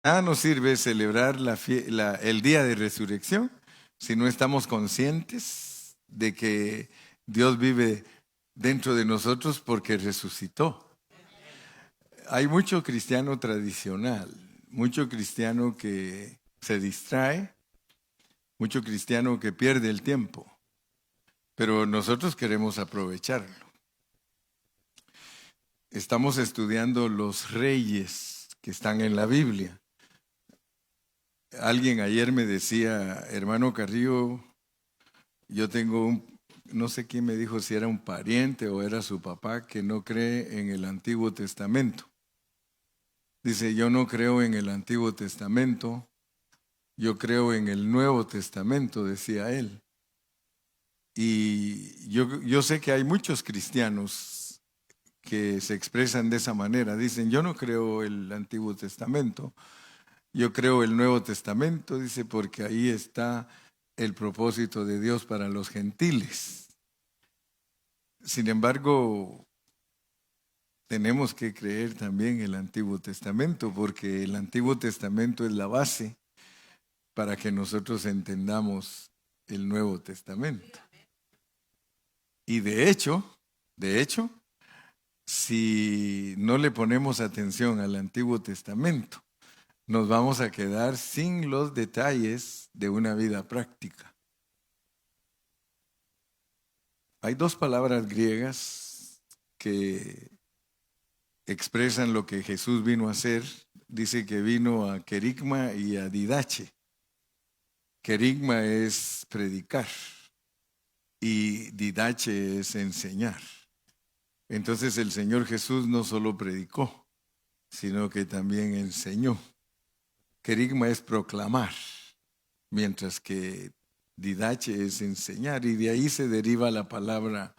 Nada nos sirve celebrar el día de resurrección si no estamos conscientes de que Dios vive dentro de nosotros porque resucitó. Hay mucho cristiano tradicional, mucho cristiano que se distrae, mucho cristiano que pierde el tiempo, pero nosotros queremos aprovecharlo. Estamos estudiando los reyes que están en la Biblia. Alguien ayer me decía, hermano Carrillo, yo tengo no sé quién me dijo si era un pariente o era su papá que no cree en el Antiguo Testamento. Dice, yo no creo en el Antiguo Testamento, yo creo en el Nuevo Testamento, decía él. Y yo sé que hay muchos cristianos que se expresan de esa manera. Dicen, yo no creo el Antiguo Testamento, yo creo el Nuevo Testamento, dice, porque ahí está el propósito de Dios para los gentiles. Sin embargo, tenemos que creer también el Antiguo Testamento, porque el Antiguo Testamento es la base para que nosotros entendamos el Nuevo Testamento. Y de hecho, si no le ponemos atención al Antiguo Testamento, nos vamos a quedar sin los detalles de una vida práctica. Hay dos palabras griegas que expresan lo que Jesús vino a hacer. Dice que vino a querigma y a didache. Querigma es predicar y didache es enseñar. Entonces el Señor Jesús no solo predicó, sino que también enseñó. Querigma es proclamar, mientras que didache es enseñar, y de ahí se deriva la palabra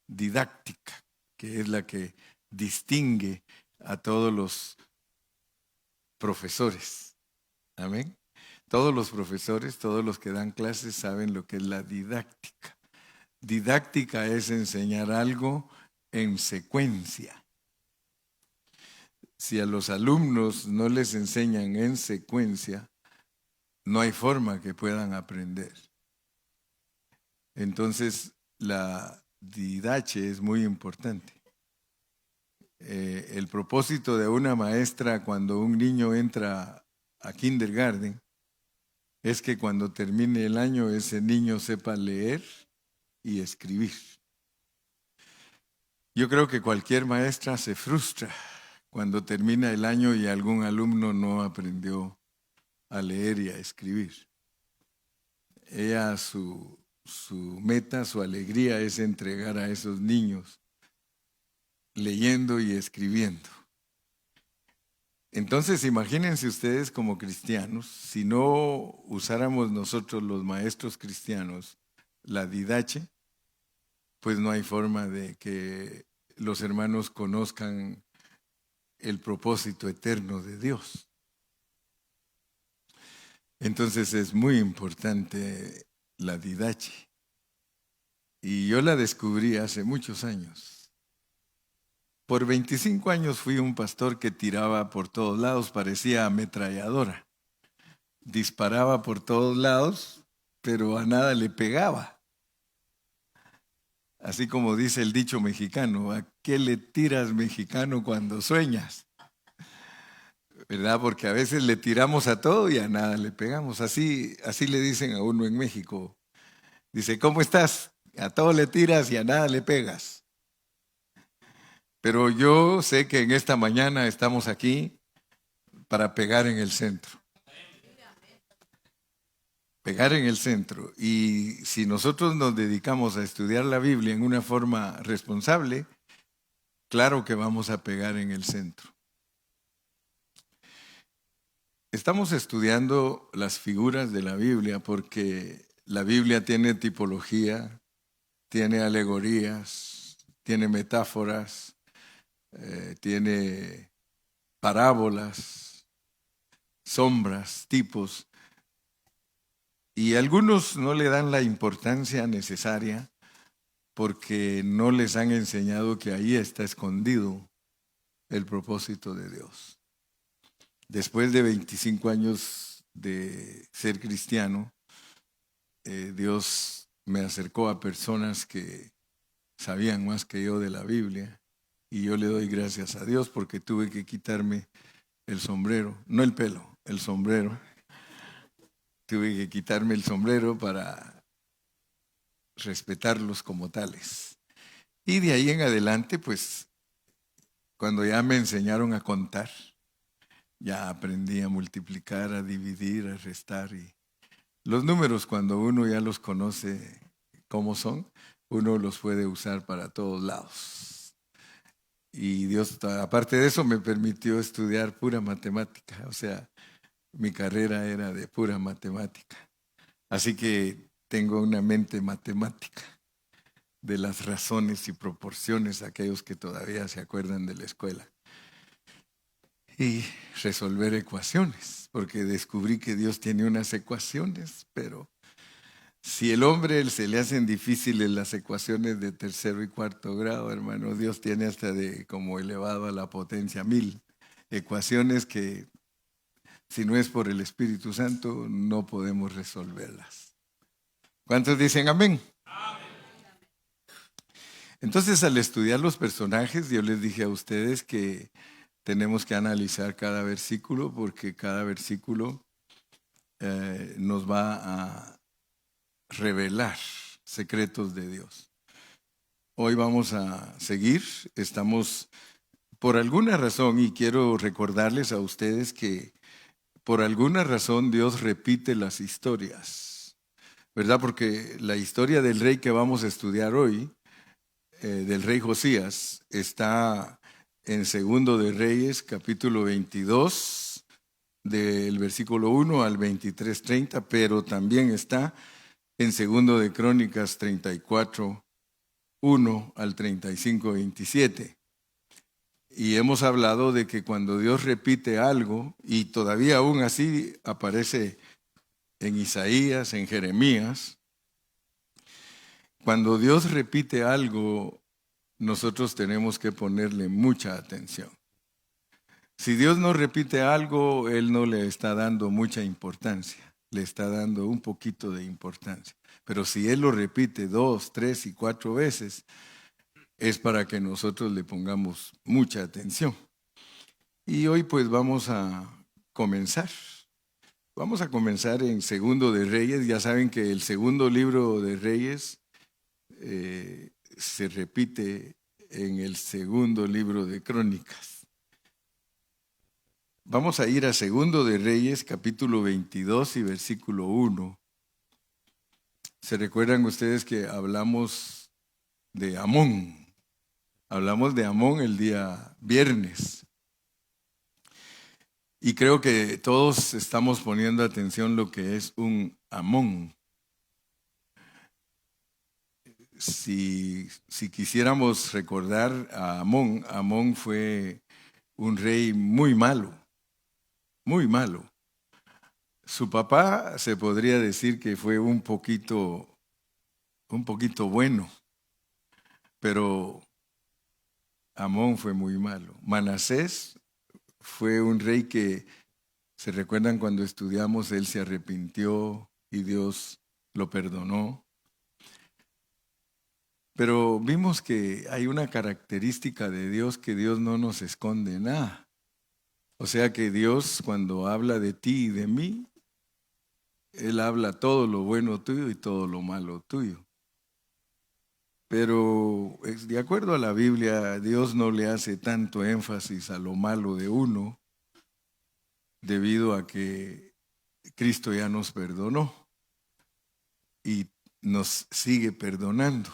didáctica, que es la que distingue a todos los profesores. Amén. Todos los profesores, todos los que dan clases saben lo que es la didáctica. Didáctica es enseñar algo en secuencia. Si a los alumnos no les enseñan en secuencia, no hay forma que puedan aprender. Entonces, la didache es muy importante. El propósito de una maestra cuando un niño entra a kindergarten es que cuando termine el año ese niño sepa leer y escribir. Yo creo que cualquier maestra se frustra cuando termina el año y algún alumno no aprendió a leer y a escribir. Ella, su meta, su alegría es entregar a esos niños leyendo y escribiendo. Entonces, imagínense ustedes como cristianos, si no usáramos nosotros los maestros cristianos la didache, pues no hay forma de que los hermanos conozcan el propósito eterno de Dios. Entonces es muy importante la didache. Y yo la descubrí hace muchos años. Por 25 años fui un pastor que tiraba por todos lados, parecía ametralladora. Disparaba por todos lados, pero a nada le pegaba. Así como dice el dicho mexicano, ¿a qué le tiras, mexicano, cuando sueñas? ¿Verdad? Porque a veces le tiramos a todo y a nada le pegamos. Así le dicen a uno en México. Dice, ¿cómo estás? A todo le tiras y a nada le pegas. Pero yo sé que en esta mañana estamos aquí para pegar en el centro. Pegar en el centro. Y si nosotros nos dedicamos a estudiar la Biblia en una forma responsable, claro que vamos a pegar en el centro. Estamos estudiando las figuras de la Biblia porque la Biblia tiene tipología, tiene alegorías, tiene metáforas, tiene parábolas, sombras, tipos. Y algunos no le dan la importancia necesaria porque no les han enseñado que ahí está escondido el propósito de Dios. Después de 25 años de ser cristiano, Dios me acercó a personas que sabían más que yo de la Biblia, y yo le doy gracias a Dios porque tuve que quitarme el sombrero, no el pelo, el sombrero. Tuve que quitarme el sombrero para respetarlos como tales. Y de ahí en adelante, pues, cuando ya me enseñaron a contar, ya aprendí a multiplicar, a dividir, a restar. Y los números, cuando uno ya los conoce cómo son, uno los puede usar para todos lados. Y Dios, aparte de eso, me permitió estudiar pura matemática. O sea, mi carrera era de pura matemática. Así que tengo una mente matemática de las razones y proporciones, aquellos que todavía se acuerdan de la escuela. Y resolver ecuaciones, porque descubrí que Dios tiene unas ecuaciones, pero si el hombre se le hacen difíciles las ecuaciones de tercero y cuarto grado, hermano, Dios tiene hasta de como elevado a la potencia 1000. Ecuaciones que, si no es por el Espíritu Santo, no podemos resolverlas. ¿Cuántos dicen amén? Entonces, al estudiar los personajes, yo les dije a ustedes que tenemos que analizar cada versículo, porque cada versículo nos va a revelar secretos de Dios. Hoy vamos a seguir, estamos por alguna razón, y quiero recordarles a ustedes que por alguna razón Dios repite las historias, ¿verdad? Porque la historia del rey que vamos a estudiar hoy, del rey Josías, está en Segundo de Reyes, capítulo 22, del versículo 1 al 23:30, pero también está en Segundo de Crónicas 34, 1 al 35:27. Y hemos hablado de que cuando Dios repite algo, y todavía aún así aparece en Isaías, en Jeremías, cuando Dios repite algo, nosotros tenemos que ponerle mucha atención. Si Dios no repite algo, Él no le está dando mucha importancia, le está dando un poquito de importancia. Pero si Él lo repite 2, 3 y 4 veces, es para que nosotros le pongamos mucha atención. Y hoy pues vamos a comenzar. Vamos a comenzar en Segundo de Reyes. Ya saben que el segundo libro de Reyes se repite en el segundo libro de Crónicas. Vamos a ir a Segundo de Reyes, capítulo 22 y versículo 1. ¿Se recuerdan ustedes que hablamos de Amón? Hablamos de Amón el día viernes. Y creo que todos estamos poniendo atención lo que es un Amón. Si quisiéramos recordar a Amón, Amón fue un rey muy malo, muy malo. Su papá se podría decir que fue un poquito bueno, pero Amón fue muy malo. Manasés fue un rey que, ¿se recuerdan cuando estudiamos? Él se arrepintió y Dios lo perdonó. Pero vimos que hay una característica de Dios, que Dios no nos esconde nada. O sea que Dios, cuando habla de ti y de mí, Él habla todo lo bueno tuyo y todo lo malo tuyo. Pero de acuerdo a la Biblia, Dios no le hace tanto énfasis a lo malo de uno, debido a que Cristo ya nos perdonó y nos sigue perdonando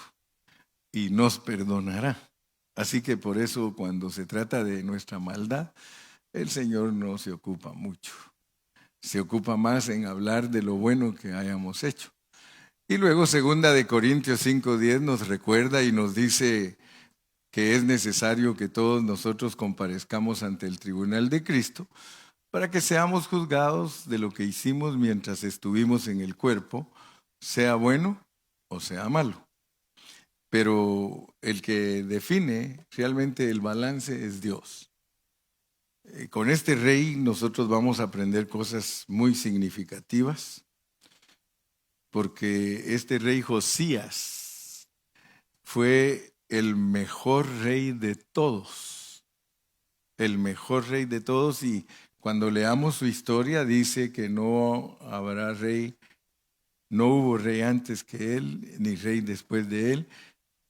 y nos perdonará. Así que por eso, cuando se trata de nuestra maldad, el Señor no se ocupa mucho. Se ocupa más en hablar de lo bueno que hayamos hecho. Y luego 2 Corintios 5:10 nos recuerda y nos dice que es necesario que todos nosotros comparezcamos ante el tribunal de Cristo para que seamos juzgados de lo que hicimos mientras estuvimos en el cuerpo, sea bueno o sea malo. Pero el que define realmente el balance es Dios. Con este rey nosotros vamos a aprender cosas muy significativas, porque este rey Josías fue el mejor rey de todos, el mejor rey de todos, y cuando leamos su historia dice que no habrá rey, no hubo rey antes que él, ni rey después de él,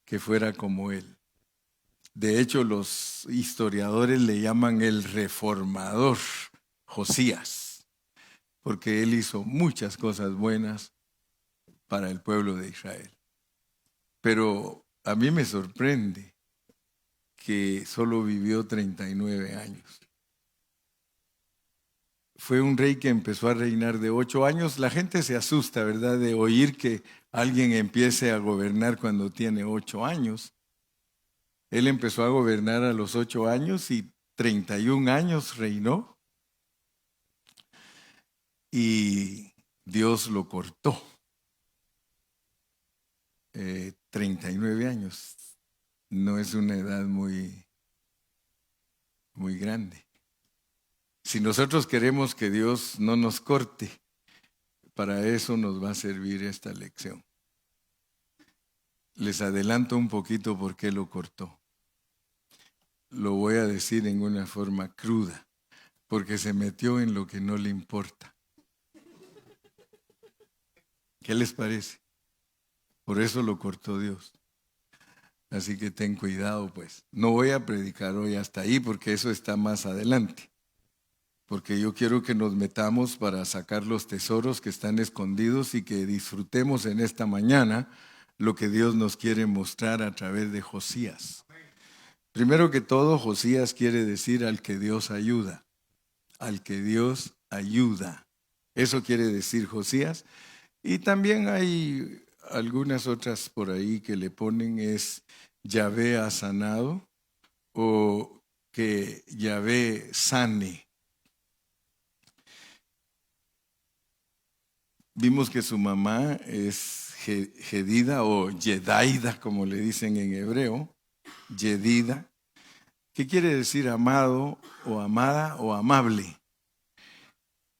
que fuera como él. De hecho, los historiadores le llaman el reformador Josías, porque él hizo muchas cosas buenas para el pueblo de Israel. Pero a mí me sorprende que solo vivió 39 años. Fue un rey que empezó a reinar de 8 años. La gente se asusta, ¿verdad?, de oír que alguien empiece a gobernar cuando tiene 8 años. Él empezó a gobernar a los 8 años y 31 años reinó. Y Dios lo cortó. 39 años. No es una edad muy grande. Si nosotros queremos que Dios no nos corte, para eso nos va a servir esta lección. Les adelanto un poquito por qué lo cortó. Lo voy a decir en una forma cruda, porque se metió en lo que no le importa. ¿Qué les parece? Por eso lo cortó Dios. Así que ten cuidado, pues. No voy a predicar hoy hasta ahí, porque eso está más adelante. Porque yo quiero que nos metamos para sacar los tesoros que están escondidos y que disfrutemos en esta mañana lo que Dios nos quiere mostrar a través de Josías. Primero que todo, Josías quiere decir al que Dios ayuda. Al que Dios ayuda. Eso quiere decir Josías. Y también hay algunas otras por ahí que le ponen es Yahvé ha sanado o que Yahvé sane. Vimos que su mamá es Jedida o Yedaida, como le dicen en hebreo, Yedida. ¿Qué quiere decir amado o amada o amable?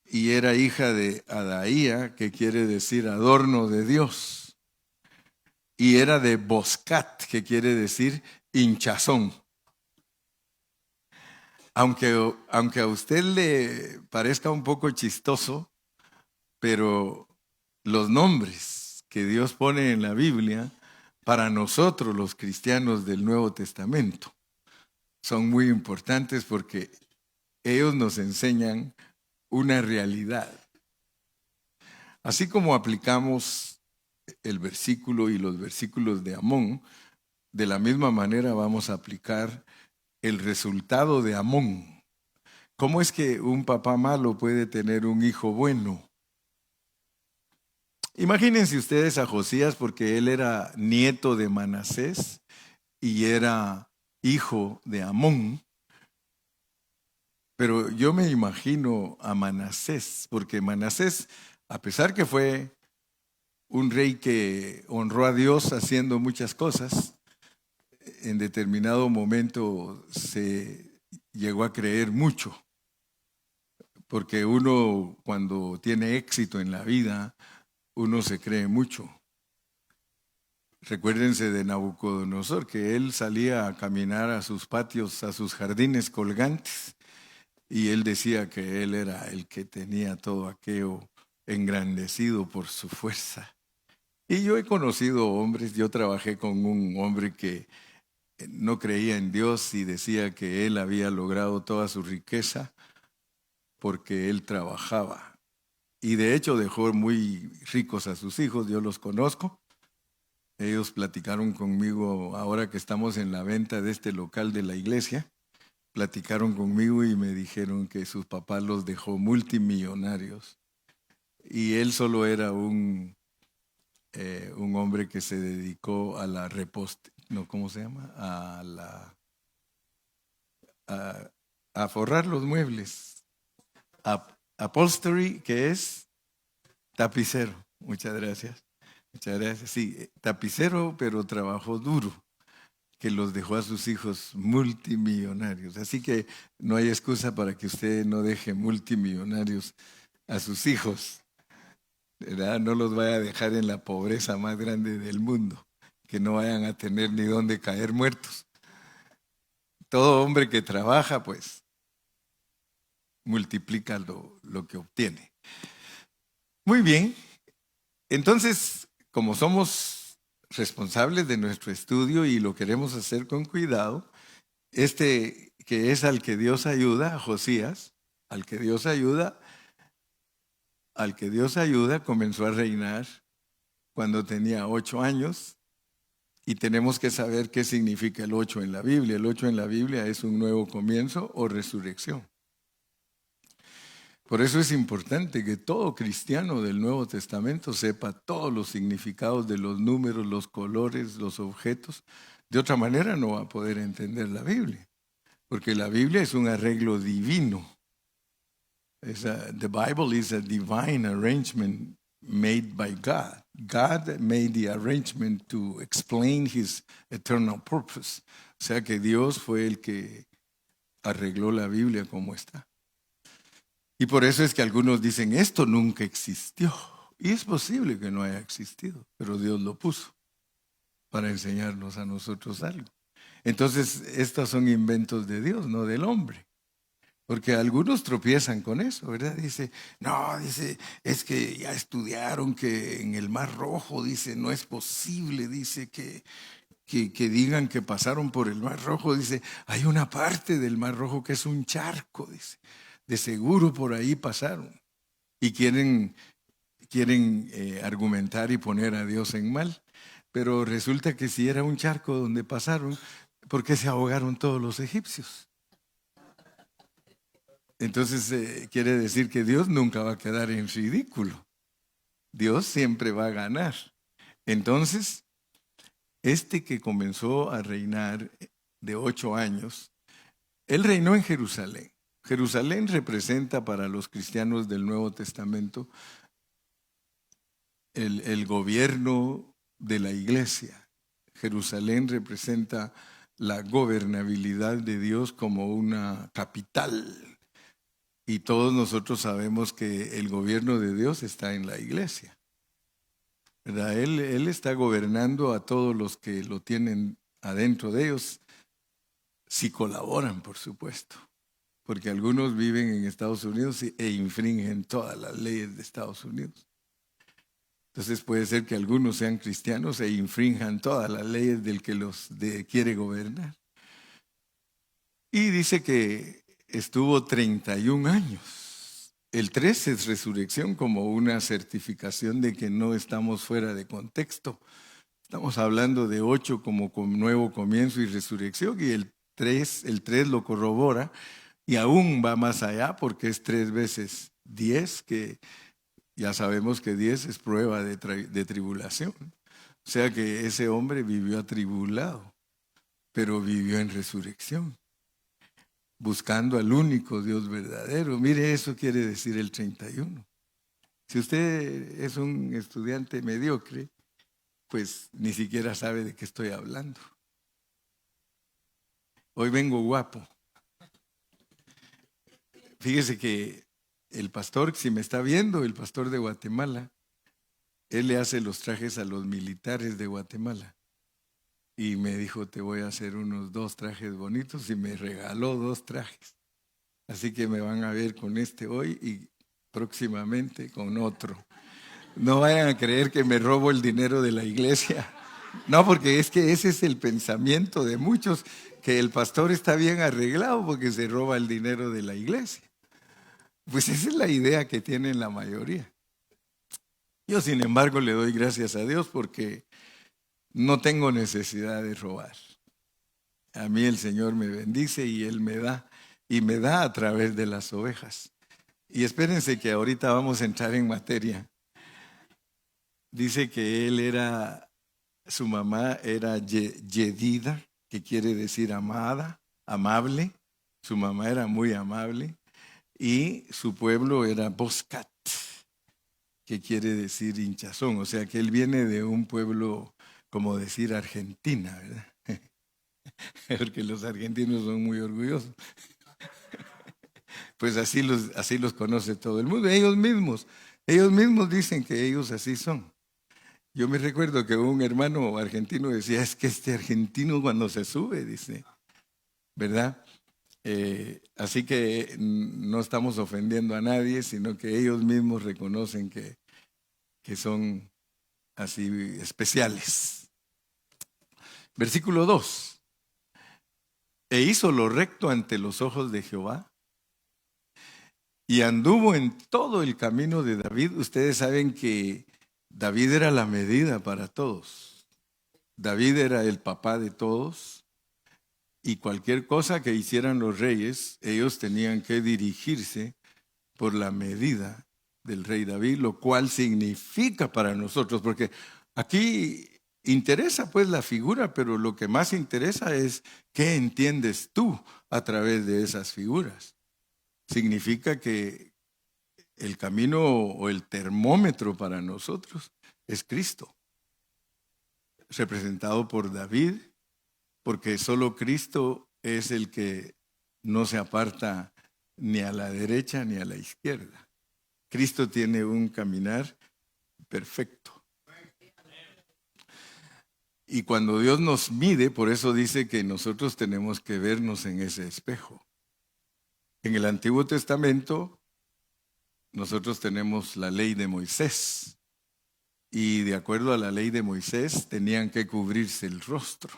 Y era hija de Adaía, que quiere decir adorno de Dios. Y era de Boscat, que quiere decir hinchazón. Aunque a usted le parezca un poco chistoso, pero los nombres que Dios pone en la Biblia para nosotros los cristianos del Nuevo Testamento son muy importantes porque ellos nos enseñan una realidad. Así como aplicamos el versículo y los versículos de Amón, de la misma manera vamos a aplicar el resultado de Amón. ¿Cómo es que un papá malo puede tener un hijo bueno? Imagínense ustedes a Josías, porque él era nieto de Manasés y era hijo de Amón. Pero yo me imagino a Manasés, porque Manasés, a pesar que fue un rey que honró a Dios haciendo muchas cosas, en determinado momento se llegó a creer mucho. Porque uno, cuando tiene éxito en la vida, uno se cree mucho. Recuérdense de Nabucodonosor, que él salía a caminar a sus patios, a sus jardines colgantes, y él decía que él era el que tenía todo aquello engrandecido por su fuerza. Y yo he conocido hombres, yo trabajé con un hombre que no creía en Dios y decía que él había logrado toda su riqueza porque él trabajaba. Y de hecho dejó muy ricos a sus hijos, yo los conozco. Ellos platicaron conmigo ahora que estamos en la venta de este local de la iglesia. Platicaron conmigo y me dijeron que sus papás los dejó multimillonarios. Y él solo era un hombre que se dedicó a la ¿cómo se llama? A forrar los muebles. Upholstery, que es tapicero. Muchas gracias. Muchas gracias. Sí, tapicero, pero trabajó duro. que los dejó a sus hijos multimillonarios. Así que no hay excusa para que usted no deje multimillonarios a sus hijos, ¿verdad? No los vaya a dejar en la pobreza más grande del mundo, que no vayan a tener ni dónde caer muertos. Todo hombre que trabaja, pues, multiplica lo que obtiene. Muy bien, entonces, como somos responsables de nuestro estudio y lo queremos hacer con cuidado, que es al que Dios ayuda, a Josías, al que Dios ayuda, comenzó a reinar cuando tenía 8 años, y tenemos que saber qué significa el 8 en la Biblia. El 8 en la Biblia es un nuevo comienzo o resurrección. Por eso es importante que todo cristiano del Nuevo Testamento sepa todos los significados de los números, los colores, los objetos. De otra manera no va a poder entender la Biblia, porque la Biblia es un arreglo divino. The Bible is a divine arrangement made by God. God made the arrangement to explain His eternal purpose. O sea que Dios fue el que arregló la Biblia como está. Y por eso es que algunos dicen, esto nunca existió. Y es posible que no haya existido, pero Dios lo puso para enseñarnos a nosotros algo. Entonces, estos son inventos de Dios, no del hombre. Porque algunos tropiezan con eso, ¿verdad? Dice, es que ya estudiaron que en el Mar Rojo, dice, no es posible, dice que digan que pasaron por el Mar Rojo, dice, hay una parte del Mar Rojo que es un charco, dice. De seguro por ahí pasaron. Y quieren argumentar y poner a Dios en mal. Pero resulta que si era un charco donde pasaron, ¿por qué se ahogaron todos los egipcios? Entonces quiere decir que Dios nunca va a quedar en ridículo. Dios siempre va a ganar. Entonces, este que comenzó a reinar de 8 años, él reinó en Jerusalén. Jerusalén representa para los cristianos del Nuevo Testamento el gobierno de la iglesia. Jerusalén representa la gobernabilidad de Dios como una capital. Y todos nosotros sabemos que el gobierno de Dios está en la iglesia, ¿verdad? Él está gobernando a todos los que lo tienen adentro de ellos, si colaboran, por supuesto. Porque algunos viven en Estados Unidos e infringen todas las leyes de Estados Unidos. Entonces puede ser que algunos sean cristianos e infrinjan todas las leyes del que los quiere gobernar. Y dice que estuvo 31 años. El 3 es resurrección, como una certificación de que no estamos fuera de contexto. Estamos hablando de 8 como con nuevo comienzo y resurrección, y el 3 lo corrobora. Y aún va más allá porque es 3 veces 10, que ya sabemos que 10 es prueba de tribulación. O sea que ese hombre vivió atribulado, pero vivió en resurrección, buscando al único Dios verdadero. Mire, eso quiere decir el 31. Si usted es un estudiante mediocre, pues ni siquiera sabe de qué estoy hablando. Hoy vengo guapo. Fíjese que el pastor, si me está viendo, el pastor de Guatemala, él le hace los trajes a los militares de Guatemala. Y me dijo, te voy a hacer unos 2 trajes bonitos, y me regaló 2 trajes. Así que me van a ver con este hoy y próximamente con otro. No vayan a creer que me robo el dinero de la iglesia. No, porque es que ese es el pensamiento de muchos, que el pastor está bien arreglado porque se roba el dinero de la iglesia. Pues esa es la idea que tienen la mayoría. Yo, sin embargo, le doy gracias a Dios porque no tengo necesidad de robar. A mí el Señor me bendice y Él me da, y me da a través de las ovejas. Y espérense que ahorita vamos a entrar en materia. Dice que su mamá era Yedida, que quiere decir amada, amable. Su mamá era muy amable. Y su pueblo era Boscat, que quiere decir hinchazón. O sea que él viene de un pueblo, como decir Argentina, ¿verdad? porque los argentinos son muy orgullosos. Pues así los conoce todo el mundo, ellos mismos dicen que ellos así son. Yo me recuerdo que un hermano argentino decía, es que este argentino cuando se sube, dice, ¿verdad? Así que no estamos ofendiendo a nadie, sino que ellos mismos reconocen que son así especiales. Versículo 2. E hizo lo recto ante los ojos de Jehová y anduvo en todo el camino de David. Ustedes saben que David era la medida para todos. David era el papá de todos y cualquier cosa que hicieran los reyes, ellos tenían que dirigirse por la medida del rey David, lo cual significa para nosotros, porque aquí interesa pues la figura, pero lo que más interesa es qué entiendes tú a través de esas figuras. Significa que el camino o el termómetro para nosotros es Cristo, representado por David, porque solo Cristo es el que no se aparta ni a la derecha ni a la izquierda. Cristo tiene un caminar perfecto. Y cuando Dios nos mide, por eso dice que nosotros tenemos que vernos en ese espejo. En el Antiguo Testamento, nosotros tenemos la ley de Moisés. Y de acuerdo a la ley de Moisés, tenían que cubrirse el rostro.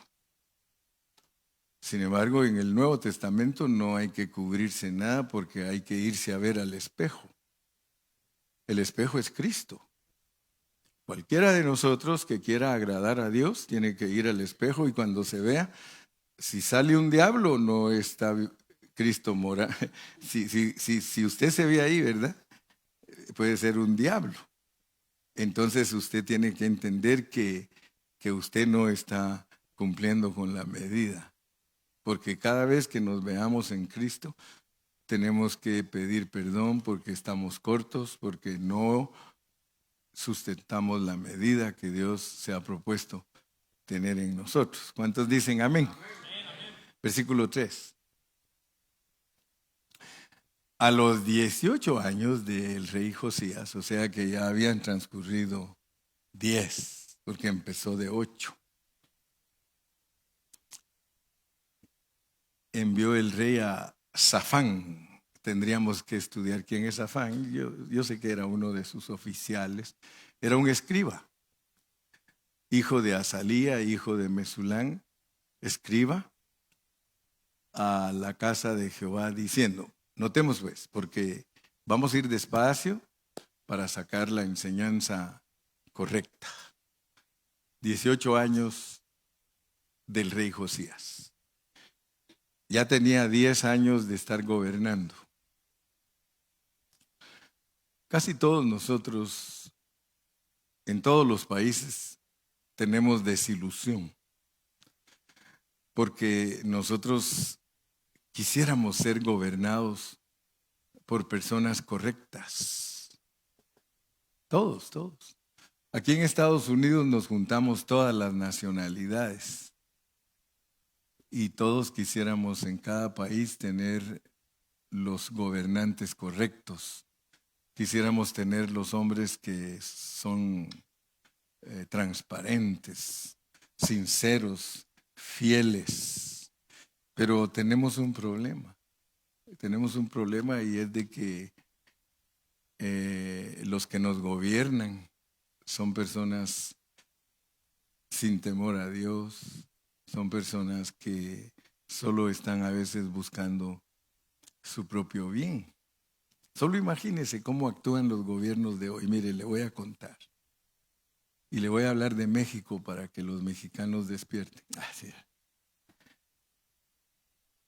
Sin embargo, en el Nuevo Testamento no hay que cubrirse nada porque hay que irse a ver al espejo. El espejo es Cristo. Cualquiera de nosotros que quiera agradar a Dios tiene que ir al espejo y cuando se vea, si sale un diablo, no está Cristo mora. Si usted se ve ahí, ¿verdad? Puede ser un diablo. Entonces usted tiene que entender que usted no está cumpliendo con la medida. Porque cada vez que nos veamos en Cristo, tenemos que pedir perdón porque estamos cortos, porque no sustentamos la medida que Dios se ha propuesto tener en nosotros. ¿Cuántos dicen amén? Amén. Versículo 3. A los 18 años del rey Josías, o sea que ya habían transcurrido 10, porque empezó de 8, envió el rey a Safán. Tendríamos que estudiar quién es Safán. Yo sé que era uno de sus oficiales. Era un escriba, hijo de Azalía, hijo de Mesulán, escriba, a la casa de Jehová diciendo, notemos pues, porque vamos a ir despacio para sacar la enseñanza correcta. 18 años del rey Josías. Ya tenía 10 años de estar gobernando. Casi todos nosotros, en todos los países, tenemos desilusión, porque nosotros quisiéramos ser gobernados por personas correctas. Todos. Aquí en Estados Unidos nos juntamos todas las nacionalidades y todos quisiéramos en cada país tener los gobernantes correctos. Quisiéramos tener los hombres que son transparentes, sinceros, fieles. Pero tenemos un problema. Tenemos un problema y es de que los que nos gobiernan son personas sin temor a Dios, son personas que solo están a veces buscando su propio bien. Solo imagínese cómo actúan los gobiernos de hoy. Mire, le voy a contar. Y le voy a hablar de México para que los mexicanos despierten. Sí.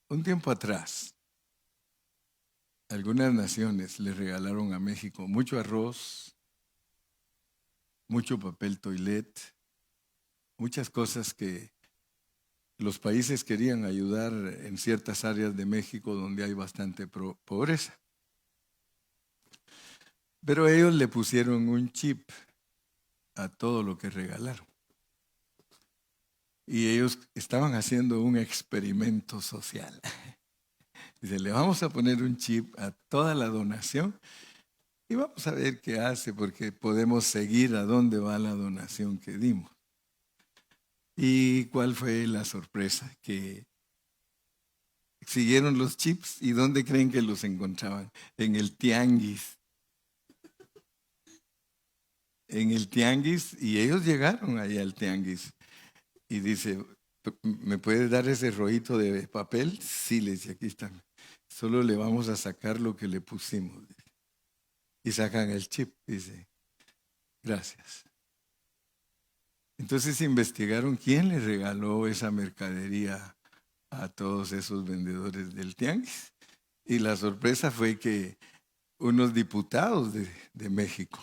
Un tiempo atrás, algunas naciones le regalaron a México mucho arroz, mucho papel toilet, muchas cosas que los países querían ayudar en ciertas áreas de México donde hay bastante pobreza. Pero ellos le pusieron un chip a todo lo que regalaron. y ellos estaban haciendo un experimento social. Dice, le vamos a poner un chip a toda la donación y vamos a ver qué hace, porque podemos seguir a dónde va la donación que dimos. ¿Y cuál fue la sorpresa? Que siguieron los chips. ¿Y dónde creen que los encontraban? En el tianguis. En el tianguis, y ellos llegaron ahí al tianguis. Y dice, ¿me puedes dar ese rollito de papel? Sí, le dice, aquí están. Solo le vamos a sacar lo que le pusimos. Y sacan el chip, dice, gracias. Entonces investigaron quién le regaló esa mercadería a todos esos vendedores del tianguis. Y la sorpresa fue que unos diputados de México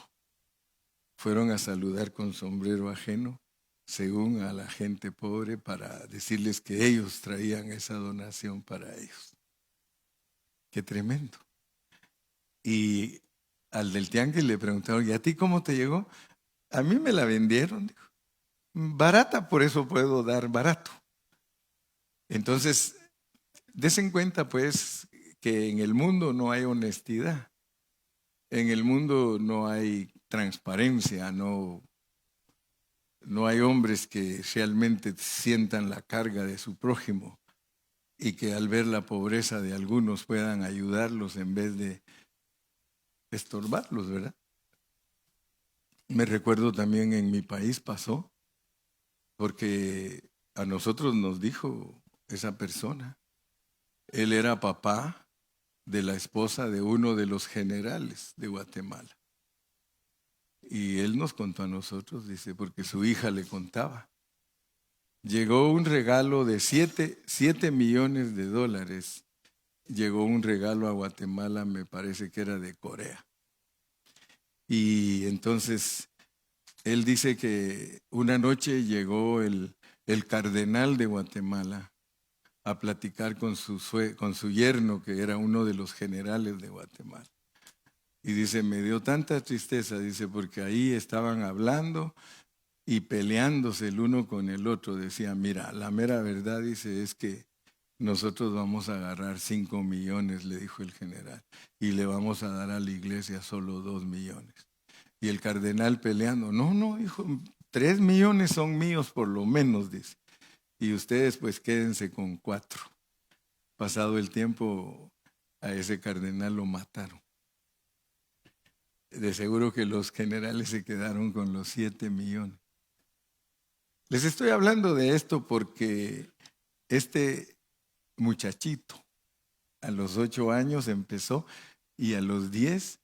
fueron a saludar con sombrero ajeno, según a la gente pobre, para decirles que ellos traían esa donación para ellos. Qué tremendo. Y al del tianguis le preguntaron, ¿y a ti cómo te llegó? A mí me la vendieron, dijo. Barata, por eso puedo dar barato. Entonces, desen cuenta pues que en el mundo no hay honestidad. En el mundo no hay transparencia, no hay hombres que realmente sientan la carga de su prójimo y que al ver la pobreza de algunos puedan ayudarlos en vez de estorbarlos, ¿verdad? Me recuerdo también en mi país pasó, porque a nosotros nos dijo esa persona, él era papá de la esposa de uno de los generales de Guatemala. Y él nos contó a nosotros, dice, porque su hija le contaba. Llegó un regalo de 7 millones de dólares. Llegó un regalo a Guatemala, me parece que era de Corea. Y entonces él dice que una noche llegó el cardenal de Guatemala a platicar con su yerno, que era uno de los generales de Guatemala. Y dice, me dio tanta tristeza, dice, porque ahí estaban hablando y peleándose el uno con el otro. Decía, mira, la mera verdad, dice, es que nosotros vamos a agarrar 5 millones, le dijo el general, y le vamos a dar a la iglesia solo 2 millones. Y el cardenal peleando, no, hijo, 3 millones son míos por lo menos, dice. Y ustedes pues quédense con 4. Pasado el tiempo, a ese cardenal lo mataron. De seguro que los generales se quedaron con los 7 millones. Les estoy hablando de esto porque este muchachito a los 8 años empezó y a los 10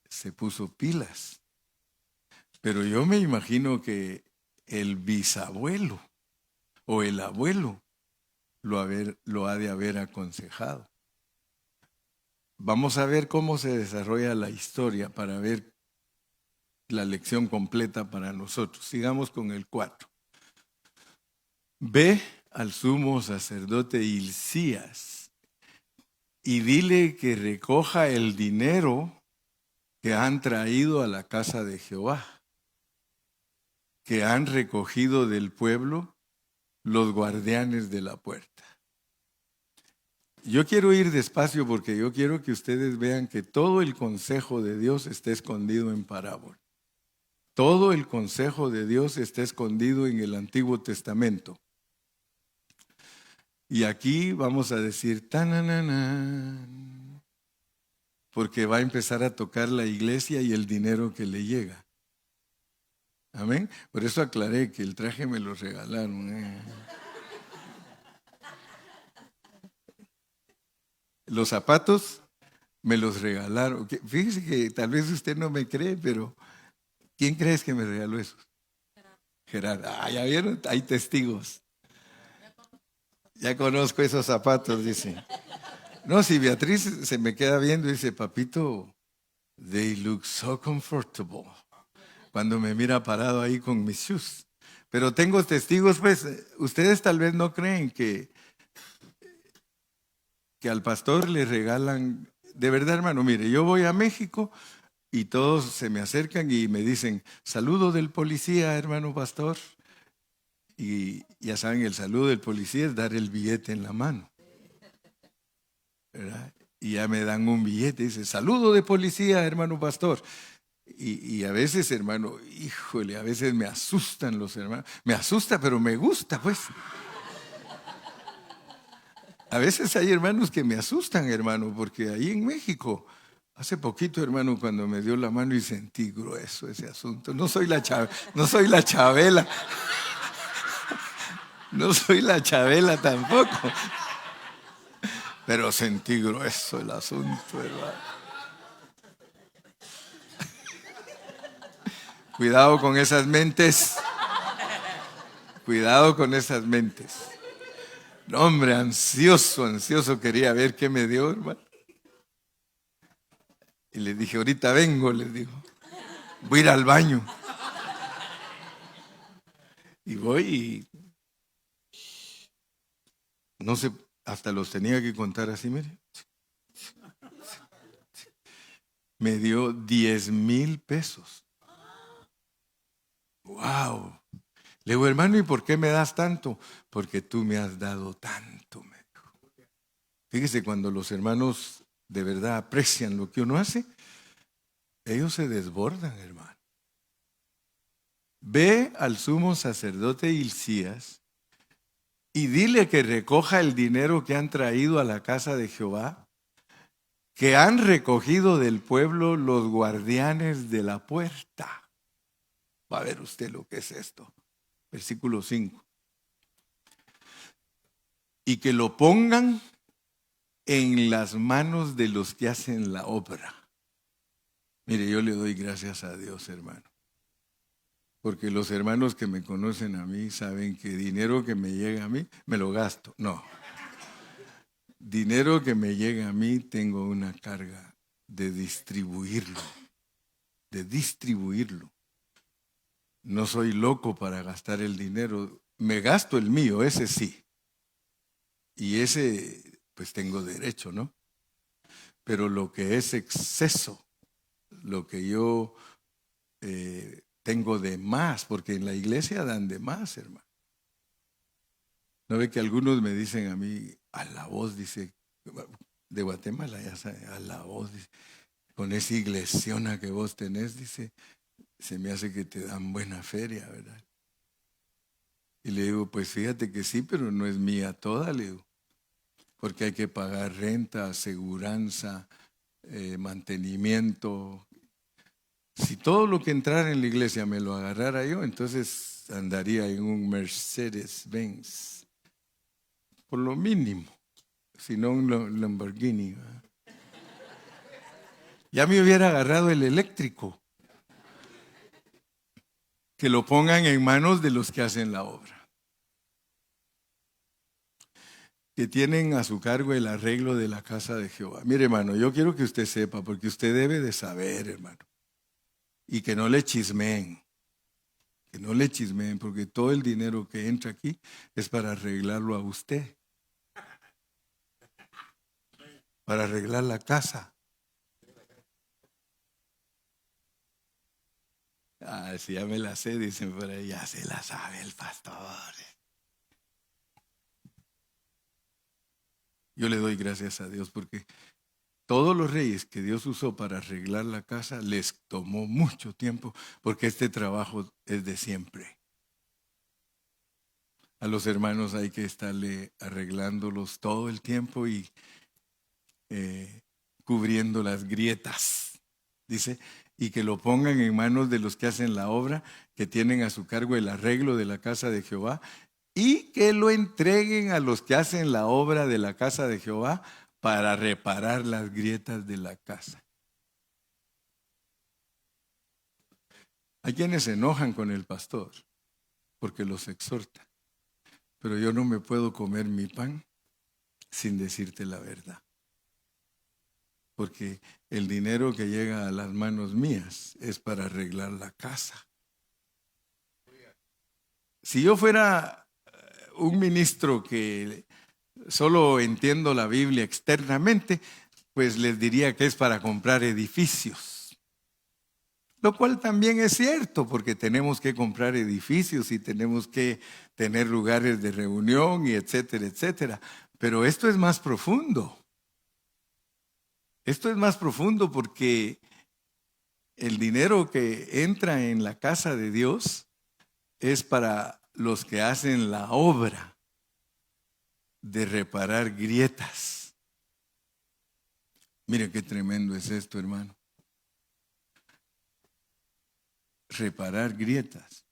se puso pilas. Pero yo me imagino que el bisabuelo o el abuelo lo ha de haber aconsejado. Vamos a ver cómo se desarrolla la historia para ver la lección completa para nosotros. Sigamos con el 4. Ve al sumo sacerdote Hilcías y dile que recoja el dinero que han traído a la casa de Jehová, que han recogido del pueblo los guardianes de la puerta. Yo quiero ir despacio porque yo quiero que ustedes vean que todo el consejo de Dios está escondido en parábola. Todo el consejo de Dios está escondido en el Antiguo Testamento. Y aquí vamos a decir tanananan, porque va a empezar a tocar la iglesia y el dinero que le llega. Amén. Por eso aclaré que el traje me lo regalaron. Los zapatos me los regalaron. Fíjese que tal vez usted no me cree, pero ¿quién crees que me regaló esos? Gerardo. Ya vieron, hay testigos. Ya conozco esos zapatos, dice. No, si Beatriz se me queda viendo y dice, papito, they look so comfortable. Cuando me mira parado ahí con mis shoes. Pero tengo testigos, pues, ustedes tal vez no creen que al pastor le regalan, de verdad hermano, mire, yo voy a México y todos se me acercan y me dicen, saludo del policía, hermano pastor. Y ya saben, el saludo del policía es dar el billete en la mano, ¿verdad? Y ya me dan un billete, dice, saludo de policía, hermano pastor. Y a veces, hermano, híjole, a veces me asustan los hermanos. Me asusta, pero me gusta, pues. A veces hay hermanos que me asustan, hermano, porque ahí en México, hace poquito, hermano, cuando me dio la mano y sentí grueso ese asunto. No soy la Chabela, no soy la Chabela tampoco, pero sentí grueso el asunto, hermano. Cuidado con esas mentes, cuidado con esas mentes. No, hombre, ansioso quería ver qué me dio, hermano. Y le dije, ahorita vengo, les digo, voy a ir al baño. Y voy y no sé, hasta los tenía que contar así, mire. Me dio 10,000 pesos. ¡Wow! Le digo, hermano, ¿y por qué me das tanto? Porque tú me has dado tanto, me dijo. Fíjese, cuando los hermanos de verdad aprecian lo que uno hace, ellos se desbordan, hermano. Ve al sumo sacerdote Hilcías y dile que recoja el dinero que han traído a la casa de Jehová, que han recogido del pueblo los guardianes de la puerta. Va a ver usted lo que es esto. Versículo 5. Y que lo pongan en las manos de los que hacen la obra. Mire, yo le doy gracias a Dios, hermano. Porque los hermanos que me conocen a mí saben que dinero que me llega a mí, me lo gasto. No. Dinero que me llega a mí, tengo una carga de distribuirlo. De distribuirlo. No soy loco para gastar el dinero. Me gasto el mío, ese sí. Y ese, pues tengo derecho, ¿no? Pero lo que es exceso, lo que yo tengo de más, porque en la iglesia dan de más, hermano. ¿No ve que algunos me dicen a mí, a la voz, dice, de Guatemala, ya sabe, a la voz, dice, con esa iglesiona que vos tenés, dice, se me hace que te dan buena feria, ¿verdad? Y le digo, pues fíjate que sí, pero no es mía toda, le digo, porque hay que pagar renta, aseguranza, mantenimiento. Si todo lo que entrara en la iglesia me lo agarrara yo, entonces andaría en un Mercedes-Benz, por lo mínimo, si no un Lamborghini, ¿verdad? Ya me hubiera agarrado el eléctrico. Que lo pongan en manos de los que hacen la obra, que tienen a su cargo el arreglo de la casa de Jehová. Mire, hermano, yo quiero que usted sepa, porque usted debe de saber, hermano, y que no le chismeen. Que no le chismeen, porque todo el dinero que entra aquí es para arreglarlo a usted. Para arreglar la casa. Ah, si ya me la sé, dicen por ahí, ya se la sabe el pastor. Yo le doy gracias a Dios porque todos los reyes que Dios usó para arreglar la casa les tomó mucho tiempo porque este trabajo es de siempre. A los hermanos hay que estarle arreglándolos todo el tiempo y cubriendo las grietas, dice, y que lo pongan en manos de los que hacen la obra, que tienen a su cargo el arreglo de la casa de Jehová, y que lo entreguen a los que hacen la obra de la casa de Jehová para reparar las grietas de la casa. Hay quienes se enojan con el pastor porque los exhorta, pero yo no me puedo comer mi pan sin decirte la verdad. Porque el dinero que llega a las manos mías es para arreglar la casa. Si yo fuera un ministro que solo entiendo la Biblia externamente, pues les diría que es para comprar edificios. Lo cual también es cierto, porque tenemos que comprar edificios y tenemos que tener lugares de reunión y etcétera, etcétera. Pero esto es más profundo. Esto es más profundo porque el dinero que entra en la casa de Dios es para los que hacen la obra de reparar grietas. Mire qué tremendo es esto, hermano. Reparar grietas.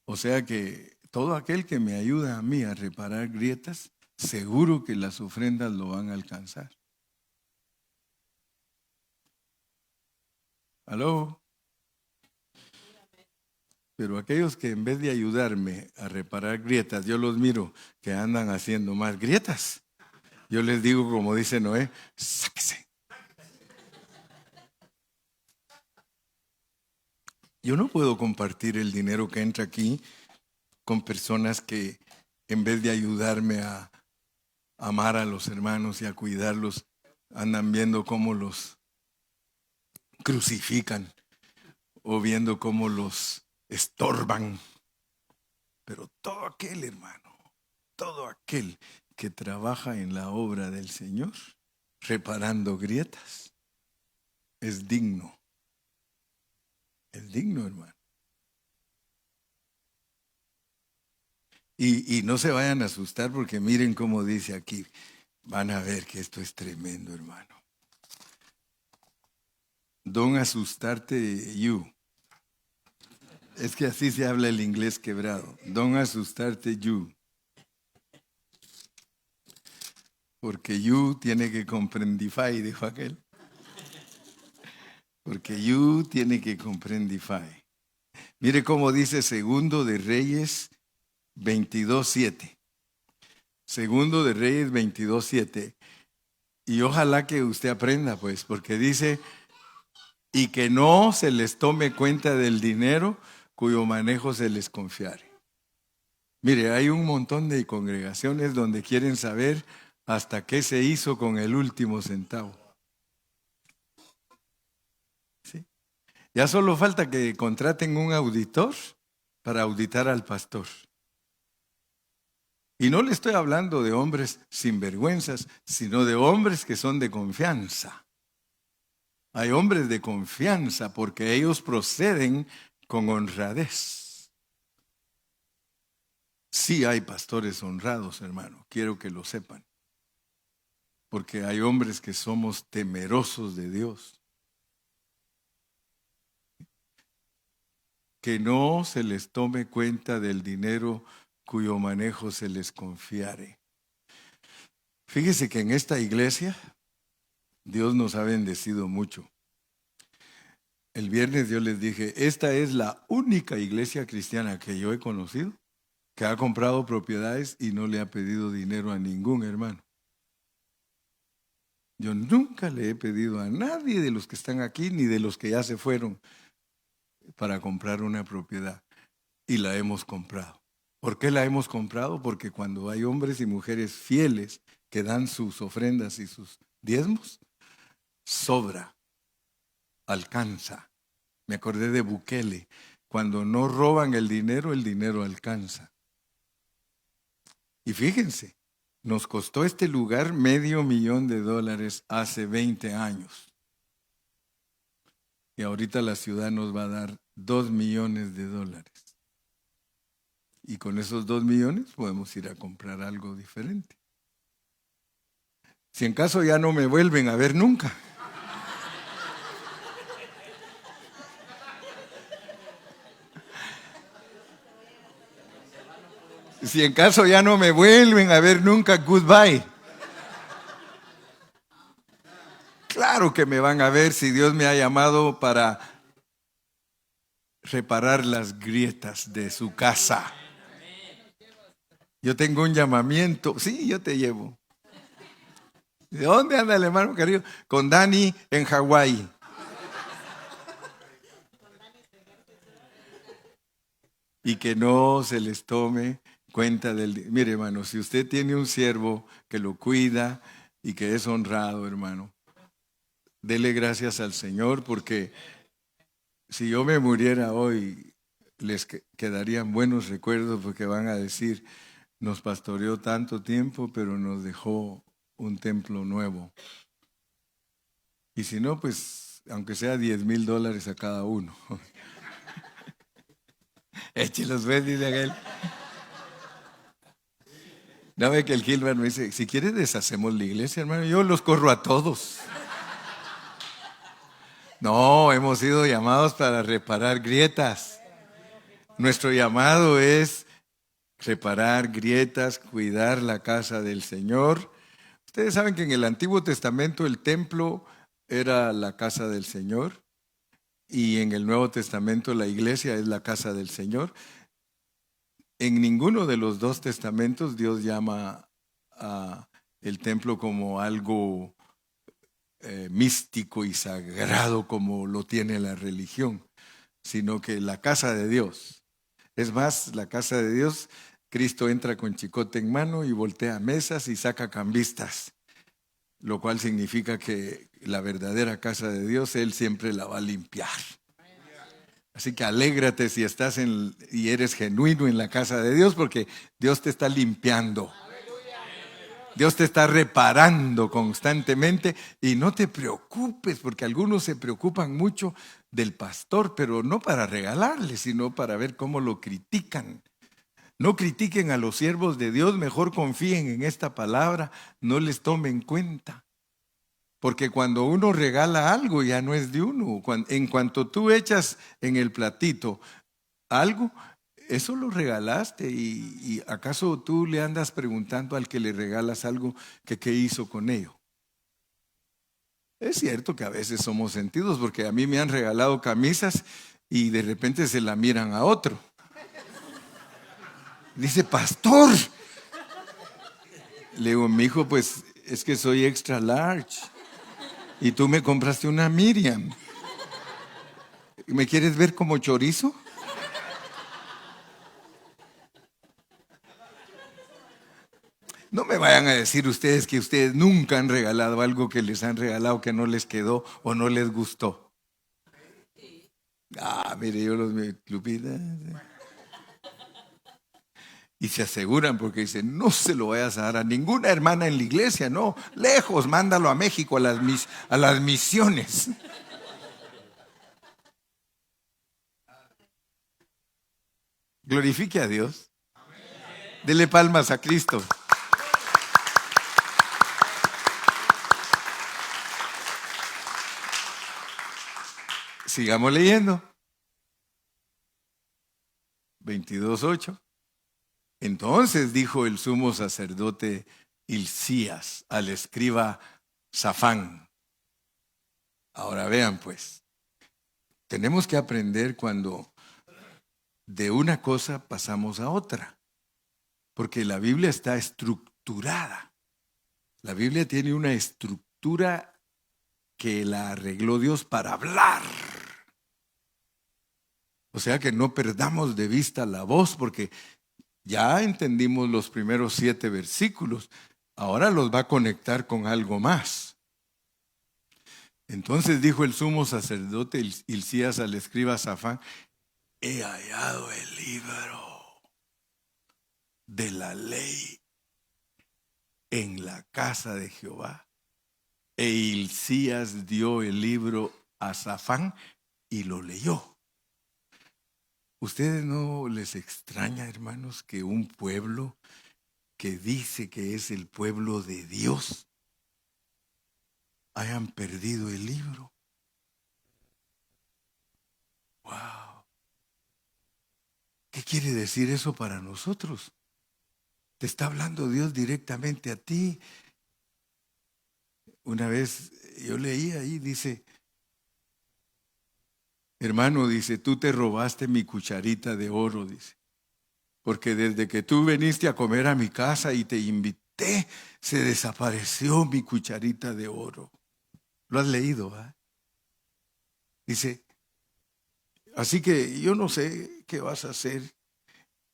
O sea que todo aquel que me ayuda a mí a reparar grietas, seguro que las ofrendas lo van a alcanzar. ¿Aló? Pero aquellos que en vez de ayudarme a reparar grietas, yo los miro que andan haciendo más grietas. Yo les digo, como dice Noé, sáquese. Yo no puedo compartir el dinero que entra aquí con personas que en vez de ayudarme a amar a los hermanos y a cuidarlos, andan viendo cómo los crucifican o viendo cómo los estorban. Pero todo aquel, hermano, todo aquel que trabaja en la obra del Señor, reparando grietas, es digno. Es digno, hermano. Y no se vayan a asustar porque miren cómo dice aquí. Van a ver que esto es tremendo, hermano. Don't asustarte, you. Es que así se habla el inglés quebrado. Don't asustarte, you. Porque you tiene que comprendify, dijo aquel. Porque you tiene que comprendify. Mire cómo dice Segundo de Reyes 22:7. Segundo de Reyes 22:7. Y ojalá que usted aprenda, pues, porque dice, y que no se les tome cuenta del dinero cuyo manejo se les confiare. Mire, hay un montón de congregaciones donde quieren saber hasta qué se hizo con el último centavo. ¿Sí? Ya solo falta que contraten un auditor para auditar al pastor. Y no le estoy hablando de hombres sinvergüenzas, sino de hombres que son de confianza. Hay hombres de confianza porque ellos proceden con honradez. Sí hay pastores honrados, hermano, quiero que lo sepan. Porque hay hombres que somos temerosos de Dios. Que no se les tome cuenta del dinero cuyo manejo se les confiare. Fíjese que en esta iglesia Dios nos ha bendecido mucho. El viernes yo les dije, esta es la única iglesia cristiana que yo he conocido que ha comprado propiedades y no le ha pedido dinero a ningún hermano. Yo nunca le he pedido a nadie de los que están aquí ni de los que ya se fueron para comprar una propiedad. Y la hemos comprado. ¿Por qué la hemos comprado? Porque cuando hay hombres y mujeres fieles que dan sus ofrendas y sus diezmos, sobra, alcanza. Me acordé de Bukele. Cuando no roban el dinero alcanza. Y fíjense, nos costó este lugar $500,000 hace 20 años. Y ahorita la ciudad nos va a dar $2 millones. Y con esos 2 millones podemos ir a comprar algo diferente. Si en caso ya no me vuelven a ver nunca. Si en caso ya no me vuelven a ver nunca, goodbye. Claro que me van a ver si Dios me ha llamado para reparar las grietas de su casa. Yo tengo un llamamiento. Sí, yo te llevo. ¿De dónde anda el hermano querido? Con Dani en Hawái. Y que no se les tome cuenta del... Mire, hermano, si usted tiene un siervo que lo cuida y que es honrado, hermano, Dele gracias al Señor porque si yo me muriera hoy, les quedarían buenos recuerdos porque van a decir, nos pastoreó tanto tiempo, pero nos dejó un templo nuevo. Y si no, pues, aunque sea $10,000 a cada uno. Échelos, ves, dice aquel. No ve que el Gilbert me dice, si quieres deshacemos la iglesia, hermano, yo los corro a todos. No, hemos sido llamados para reparar grietas. Nuestro llamado es reparar grietas, cuidar la casa del Señor. Ustedes saben que en el Antiguo Testamento el templo era la casa del Señor y en el Nuevo Testamento la iglesia es la casa del Señor. En ninguno de los dos testamentos Dios llama a el templo como algo místico y sagrado como lo tiene la religión, sino que la casa de Dios. Es más, la casa de Dios, Cristo entra con chicote en mano y voltea mesas y saca cambistas, lo cual significa que la verdadera casa de Dios, Él siempre la va a limpiar. Así que alégrate si estás y eres genuino en la casa de Dios, porque Dios te está limpiando. Dios te está reparando constantemente y no te preocupes, porque algunos se preocupan mucho del pastor, pero no para regalarle, sino para ver cómo lo critican. No critiquen a los siervos de Dios, mejor confíen en esta palabra, no les tomen cuenta. Porque cuando uno regala algo ya no es de uno. En cuanto tú echas en el platito algo, eso lo regalaste y ¿acaso tú le andas preguntando al que le regalas algo que qué hizo con ello? Es cierto que a veces somos sentidos porque a mí me han regalado camisas y de repente se la miran a otro. Dice, pastor. Le digo, mi hijo, pues es que soy extra large y tú me compraste una Miriam. ¿Me quieres ver como chorizo? No me vayan a decir ustedes que ustedes nunca han regalado algo que les han regalado que no les quedó o no les gustó. Mire, yo los Lupita. Y se aseguran porque dicen, no se lo vayas a dar a ninguna hermana en la iglesia, no, lejos, mándalo a México, a las misiones. Glorifique a Dios. Dele palmas a Cristo. Sigamos leyendo. 22:8. Entonces dijo el sumo sacerdote Hilcías al escriba Safán. Ahora vean pues, tenemos que aprender cuando de una cosa pasamos a otra, porque la Biblia está estructurada. La Biblia tiene una estructura que la arregló Dios para hablar. O sea que no perdamos de vista la voz, porque ya entendimos los primeros 7 versículos. Ahora los va a conectar con algo más. Entonces dijo el sumo sacerdote Hilcías al escriba Safán, he hallado el libro de la ley en la casa de Jehová. E Hilcías dio el libro a Safán y lo leyó. ¿Ustedes no les extraña, hermanos, que un pueblo que dice que es el pueblo de Dios hayan perdido el libro? ¡Wow! ¿Qué quiere decir eso para nosotros? Te está hablando Dios directamente a ti. Una vez yo leí ahí, dice, hermano, dice, tú te robaste mi cucharita de oro, dice. Porque desde que tú viniste a comer a mi casa y te invité, se desapareció mi cucharita de oro. ¿Lo has leído? Dice, así que yo no sé qué vas a hacer.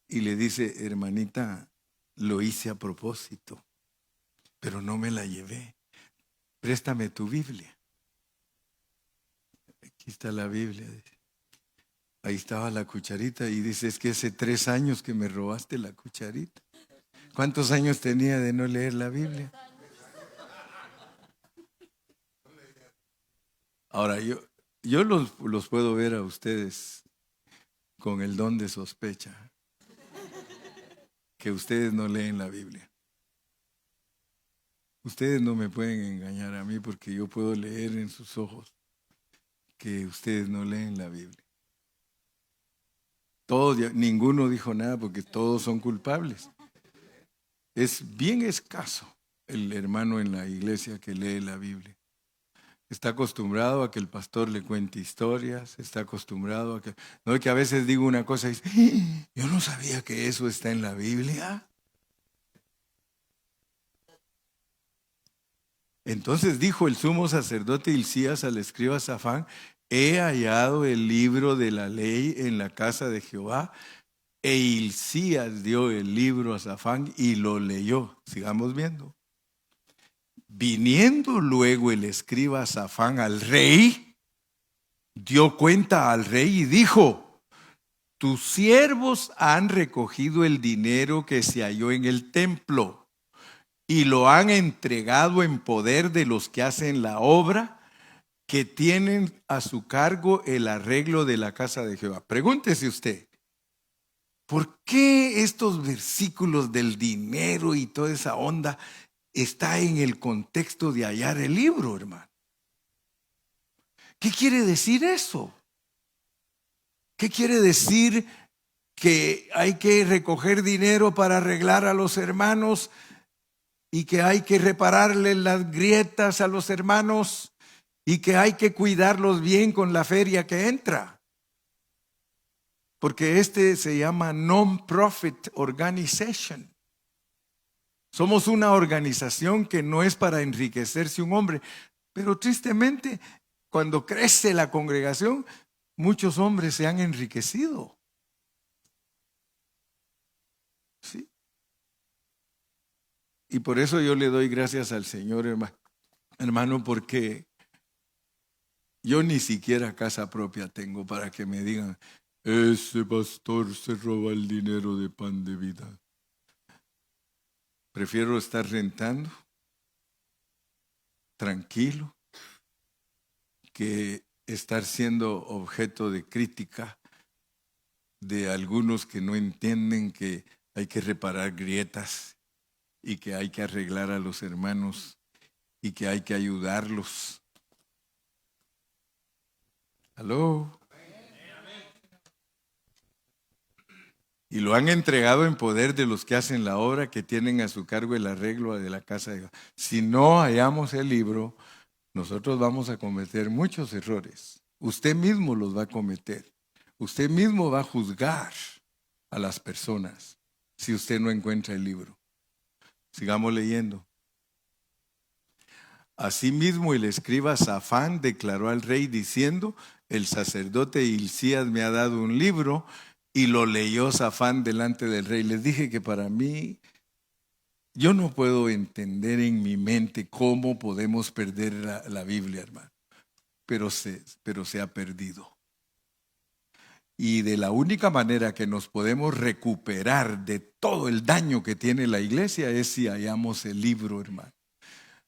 Y le dice, hermanita, lo hice a propósito, pero no me la llevé. Préstame tu Biblia. Aquí está la Biblia. Ahí estaba la cucharita y dice, es que hace 3 años que me robaste la cucharita. ¿Cuántos años tenía de no leer la Biblia? Ahora, yo los puedo ver a ustedes con el don de sospecha, que ustedes no leen la Biblia. Ustedes no me pueden engañar a mí porque yo puedo leer en sus ojos que ustedes no leen la Biblia. Todos, ninguno dijo nada porque todos son culpables. Es bien escaso el hermano en la iglesia que lee la Biblia. Está acostumbrado a que el pastor le cuente historias, está acostumbrado a que... No es que a veces digo una cosa y dice, yo no sabía que eso está en la Biblia. Entonces dijo el sumo sacerdote Hilcías al escriba Safán, he hallado el libro de la ley en la casa de Jehová. E Hilcías dio el libro a Safán y lo leyó. Sigamos viendo. Viniendo luego el escriba Safán al rey, dio cuenta al rey y dijo, tus siervos han recogido el dinero que se halló en el templo y lo han entregado en poder de los que hacen la obra, que tienen a su cargo el arreglo de la casa de Jehová. Pregúntese usted, ¿por qué estos versículos del dinero y toda esa onda está en el contexto de hallar el libro, hermano? ¿Qué quiere decir eso? ¿Qué quiere decir que hay que recoger dinero para arreglar a los hermanos y que hay que repararle las grietas a los hermanos y que hay que cuidarlos bien con la feria que entra? Porque este se llama Non-Profit Organization. Somos una organización que no es para enriquecerse un hombre, pero tristemente cuando crece la congregación, muchos hombres se han enriquecido. ¿Sí? Y por eso yo le doy gracias al Señor, hermano, porque yo ni siquiera casa propia tengo para que me digan, ese pastor se roba el dinero de Pan de Vida. Prefiero estar rentando, tranquilo, que estar siendo objeto de crítica de algunos que no entienden que hay que reparar grietas y que hay que arreglar a los hermanos y que hay que ayudarlos. ¿Aló? Y lo han entregado en poder de los que hacen la obra, que tienen a su cargo el arreglo de la casa de Dios. Si no hallamos el libro, nosotros vamos a cometer muchos errores. Usted mismo los va a cometer. Usted mismo va a juzgar a las personas si usted no encuentra el libro. Sigamos leyendo. Asimismo el escriba Safán declaró al rey diciendo, el sacerdote Hilcías me ha dado un libro, y lo leyó Safán delante del rey. Les dije que para mí, yo no puedo entender en mi mente cómo podemos perder la Biblia, hermano, pero se ha perdido. Y de la única manera que nos podemos recuperar de todo el daño que tiene la iglesia es si hallamos el libro, hermano.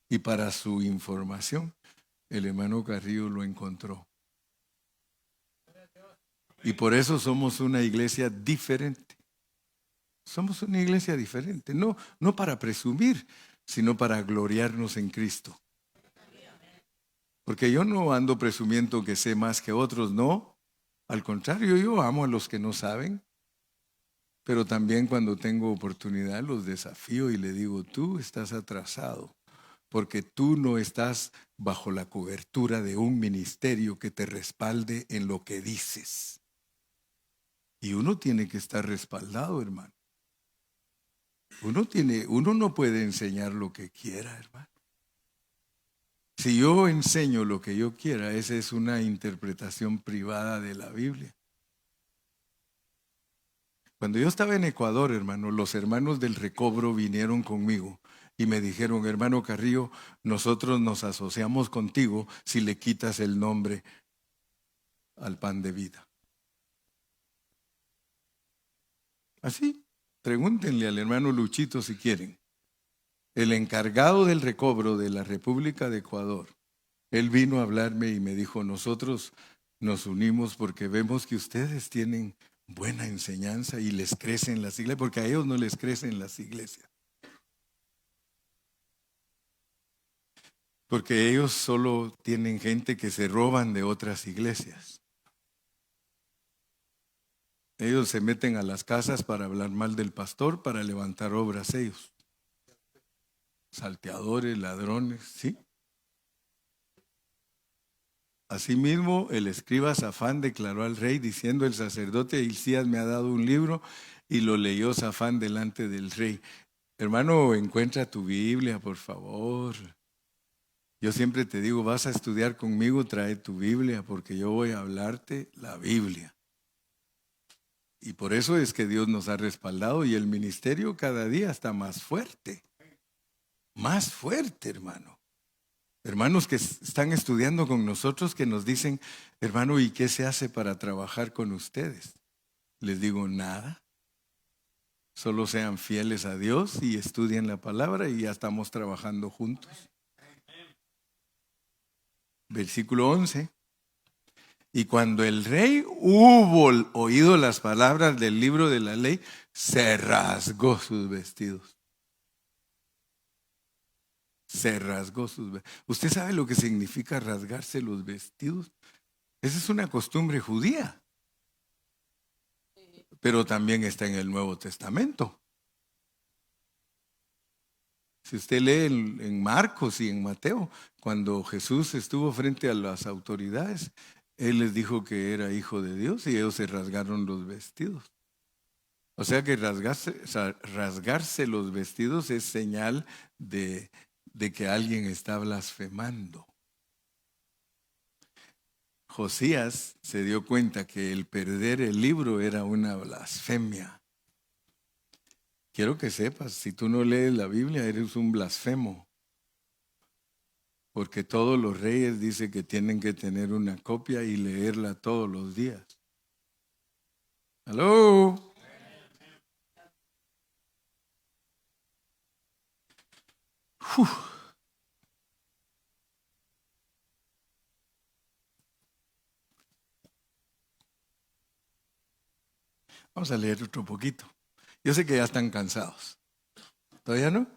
Y para su información, el hermano Carrillo lo encontró. Y por eso somos una iglesia diferente. Somos una iglesia diferente, no para presumir, sino para gloriarnos en Cristo. Porque yo no ando presumiendo que sé más que otros, no. Al contrario, yo amo a los que no saben. Pero también cuando tengo oportunidad los desafío y le digo, tú estás atrasado, porque tú no estás bajo la cobertura de un ministerio que te respalde en lo que dices. Y uno tiene que estar respaldado, hermano. Uno no puede enseñar lo que quiera, hermano. Si yo enseño lo que yo quiera, esa es una interpretación privada de la Biblia. Cuando yo estaba en Ecuador, hermano, los hermanos del recobro vinieron conmigo y me dijeron, hermano Carrillo, nosotros nos asociamos contigo si le quitas el nombre al pan de vida. Así, pregúntenle al hermano Luchito si quieren. El encargado del recobro de la República de Ecuador, él vino a hablarme y me dijo, nosotros nos unimos porque vemos que ustedes tienen buena enseñanza y les crecen las iglesias, porque a ellos no les crecen las iglesias. Porque ellos solo tienen gente que se roban de otras iglesias. Ellos se meten a las casas para hablar mal del pastor, para levantar obras ellos. Salteadores, ladrones, ¿sí? Asimismo, el escriba Safán declaró al rey diciendo, el sacerdote Hilcías me ha dado un libro, y lo leyó Safán delante del rey. Hermano, encuentra tu Biblia, por favor. Yo siempre te digo, vas a estudiar conmigo, trae tu Biblia, porque yo voy a hablarte la Biblia. Y por eso es que Dios nos ha respaldado y el ministerio cada día está más fuerte. Más fuerte, hermano. Hermanos que están estudiando con nosotros que nos dicen, hermano, ¿y qué se hace para trabajar con ustedes? Les digo, nada. Solo sean fieles a Dios y estudien la palabra y ya estamos trabajando juntos. Versículo 11. Y cuando el rey hubo oído las palabras del libro de la ley, se rasgó sus vestidos. Se rasgó sus vestidos. ¿Usted sabe lo que significa rasgarse los vestidos? Esa es una costumbre judía. Pero también está en el Nuevo Testamento. Si usted lee en Marcos y en Mateo, cuando Jesús estuvo frente a las autoridades, Él les dijo que era hijo de Dios y ellos se rasgaron los vestidos. O sea que rasgarse los vestidos es señal de que alguien está blasfemando. Josías se dio cuenta que el perder el libro era una blasfemia. Quiero que sepas, si tú no lees la Biblia, eres un blasfemo. Porque todos los reyes dicen que tienen que tener una copia y leerla todos los días. ¿Aló? Vamos a leer otro poquito. Yo sé que ya están cansados. ¿Todavía no?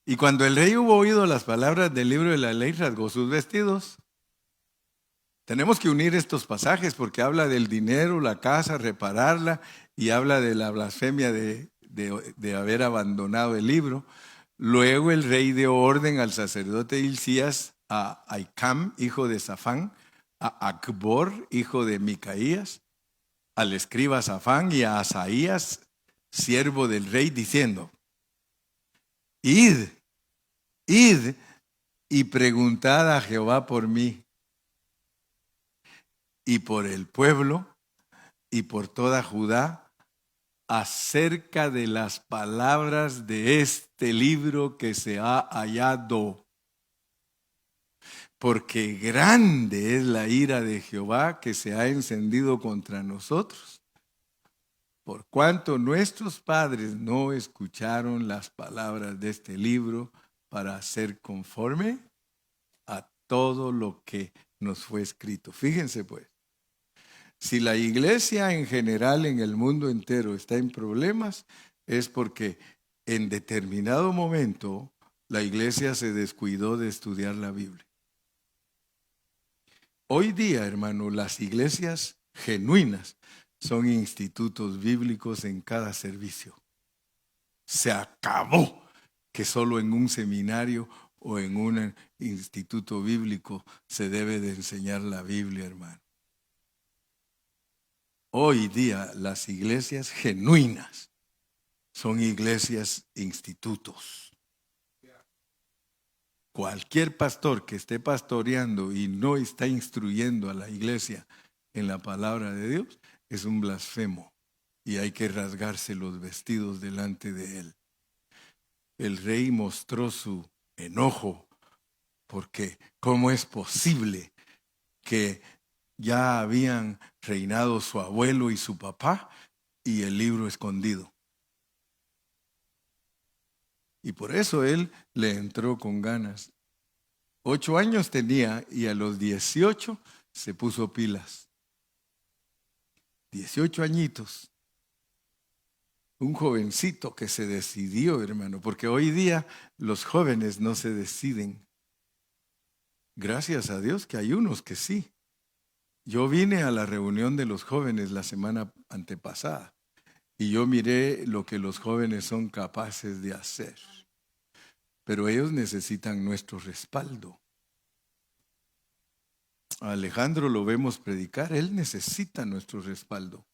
Y cuando el rey hubo oído las palabras del libro de la ley, rasgó sus vestidos. Tenemos que unir estos pasajes porque habla del dinero, la casa, repararla, y habla de la blasfemia de haber abandonado el libro. Luego el rey dio orden al sacerdote Hilcías, a Ahicam, hijo de Safán, a Acbor, hijo de Micaías, al escriba Safán y a Asaías, siervo del rey, diciendo, id y preguntad a Jehová por mí y por el pueblo y por toda Judá acerca de las palabras de este libro que se ha hallado. Porque grande es la ira de Jehová que se ha encendido contra nosotros, por cuanto nuestros padres no escucharon las palabras de este libro para hacer conforme a todo lo que nos fue escrito. Fíjense pues, si la iglesia en general en el mundo entero está en problemas, es porque en determinado momento la iglesia se descuidó de estudiar la Biblia. Hoy día, hermano, las iglesias genuinas son institutos bíblicos en cada servicio. Se acabó que solo en un seminario o en un instituto bíblico se debe de enseñar la Biblia, hermano. Hoy día las iglesias genuinas son iglesias institutos. Cualquier pastor que esté pastoreando y no está instruyendo a la iglesia en la palabra de Dios es un blasfemo y hay que rasgarse los vestidos delante de él. El rey mostró su enojo porque ¿cómo es posible que Ya habían reinado su abuelo y su papá y el libro escondido. Y por eso él le entró con ganas. 8 años tenía y a los 18 se puso pilas. 18 añitos. Un jovencito que se decidió, hermano, porque hoy día los jóvenes no se deciden. Gracias a Dios que hay unos que sí. Yo vine a la reunión de los jóvenes la semana antepasada y yo miré lo que los jóvenes son capaces de hacer. Pero ellos necesitan nuestro respaldo. A Alejandro lo vemos predicar, él necesita nuestro respaldo.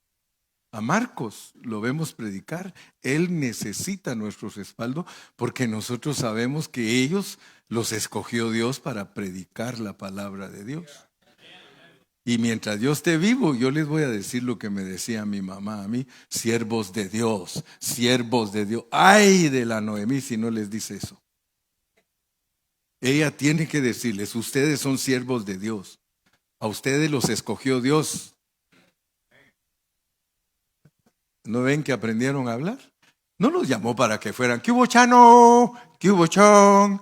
A Marcos lo vemos predicar, él necesita nuestro respaldo porque nosotros sabemos que ellos los escogió Dios para predicar la palabra de Dios. Y mientras yo esté vivo, yo les voy a decir lo que me decía mi mamá a mí: siervos de Dios, siervos de Dios. Ay de la Noemí si no les dice eso. Ella tiene que decirles: ustedes son siervos de Dios. A ustedes los escogió Dios. ¿No ven que aprendieron a hablar? No los llamó para que fueran: ¿qué hubo, Chano? ¿Qué hubo, Chon?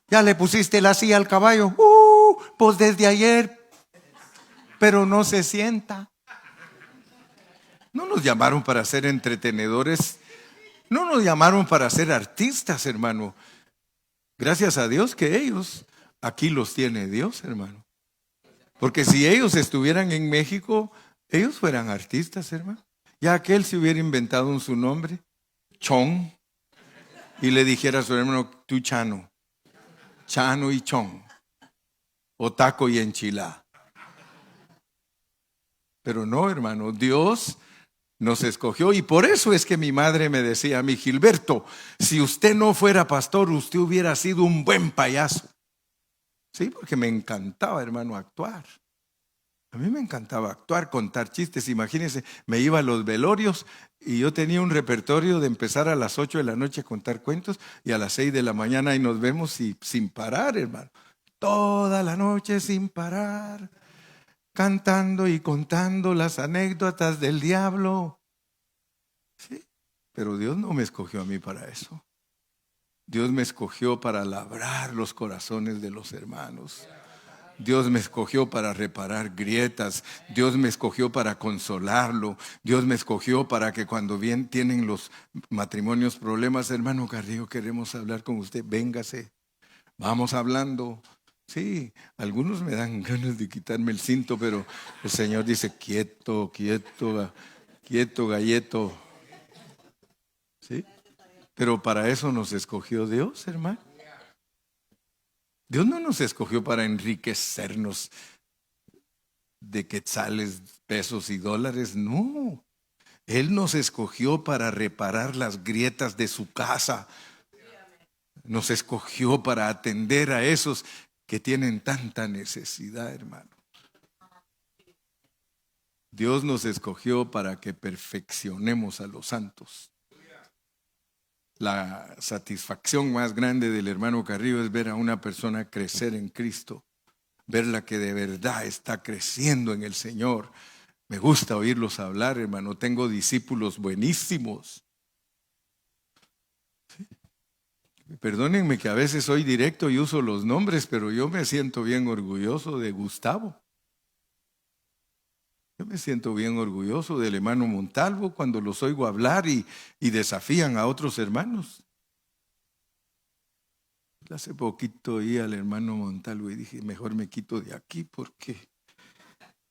¿Ya le pusiste la silla al caballo? Pues desde ayer, pero no se sienta. No nos llamaron para ser entretenedores. No nos llamaron para ser artistas, hermano. Gracias a Dios que ellos, aquí los tiene Dios, hermano. Porque si ellos estuvieran en México, ellos fueran artistas, hermano. Ya aquel se hubiera inventado su nombre, Chon, y le dijera a su hermano: tú Chano, Chano y Chon, o taco y enchilada. Pero no, hermano, Dios nos escogió, y por eso es que mi madre me decía a mí: Gilberto, si usted no fuera pastor, usted hubiera sido un buen payaso. Sí, porque me encantaba, hermano, actuar. A mí me encantaba actuar, contar chistes. Imagínense, me iba a los velorios y yo tenía un repertorio de empezar a las 8 de la noche a contar cuentos y a las 6 de la mañana y nos vemos, y sin parar, hermano. Toda la noche sin parar, cantando y contando las anécdotas del diablo. Sí, pero Dios no me escogió a mí para eso. Dios me escogió para labrar los corazones de los hermanos. Dios me escogió para reparar grietas. Dios me escogió para consolarlo. Dios me escogió para que cuando bien tienen los matrimonios problemas: hermano Carrillo, queremos hablar con usted, véngase, vamos hablando. Sí, algunos me dan ganas de quitarme el cinto, pero el Señor dice: quieto, quieto, quieto, galleto. Sí, pero para eso nos escogió Dios, hermano. Dios no nos escogió para enriquecernos de quetzales, pesos y dólares, no. Él nos escogió para reparar las grietas de su casa. Nos escogió para atender a esos que tienen tanta necesidad, hermano. Dios nos escogió para que perfeccionemos a los santos. La satisfacción más grande del hermano Carrillo es ver a una persona crecer en Cristo, verla que de verdad está creciendo en el Señor. Me gusta oírlos hablar, hermano. Tengo discípulos buenísimos. ¿Sí? Perdónenme que a veces soy directo y uso los nombres, pero yo me siento bien orgulloso de Gustavo. Yo me siento bien orgulloso del hermano Montalvo cuando los oigo hablar y desafían a otros hermanos. Hace poquito oí al hermano Montalvo y dije: mejor me quito de aquí, porque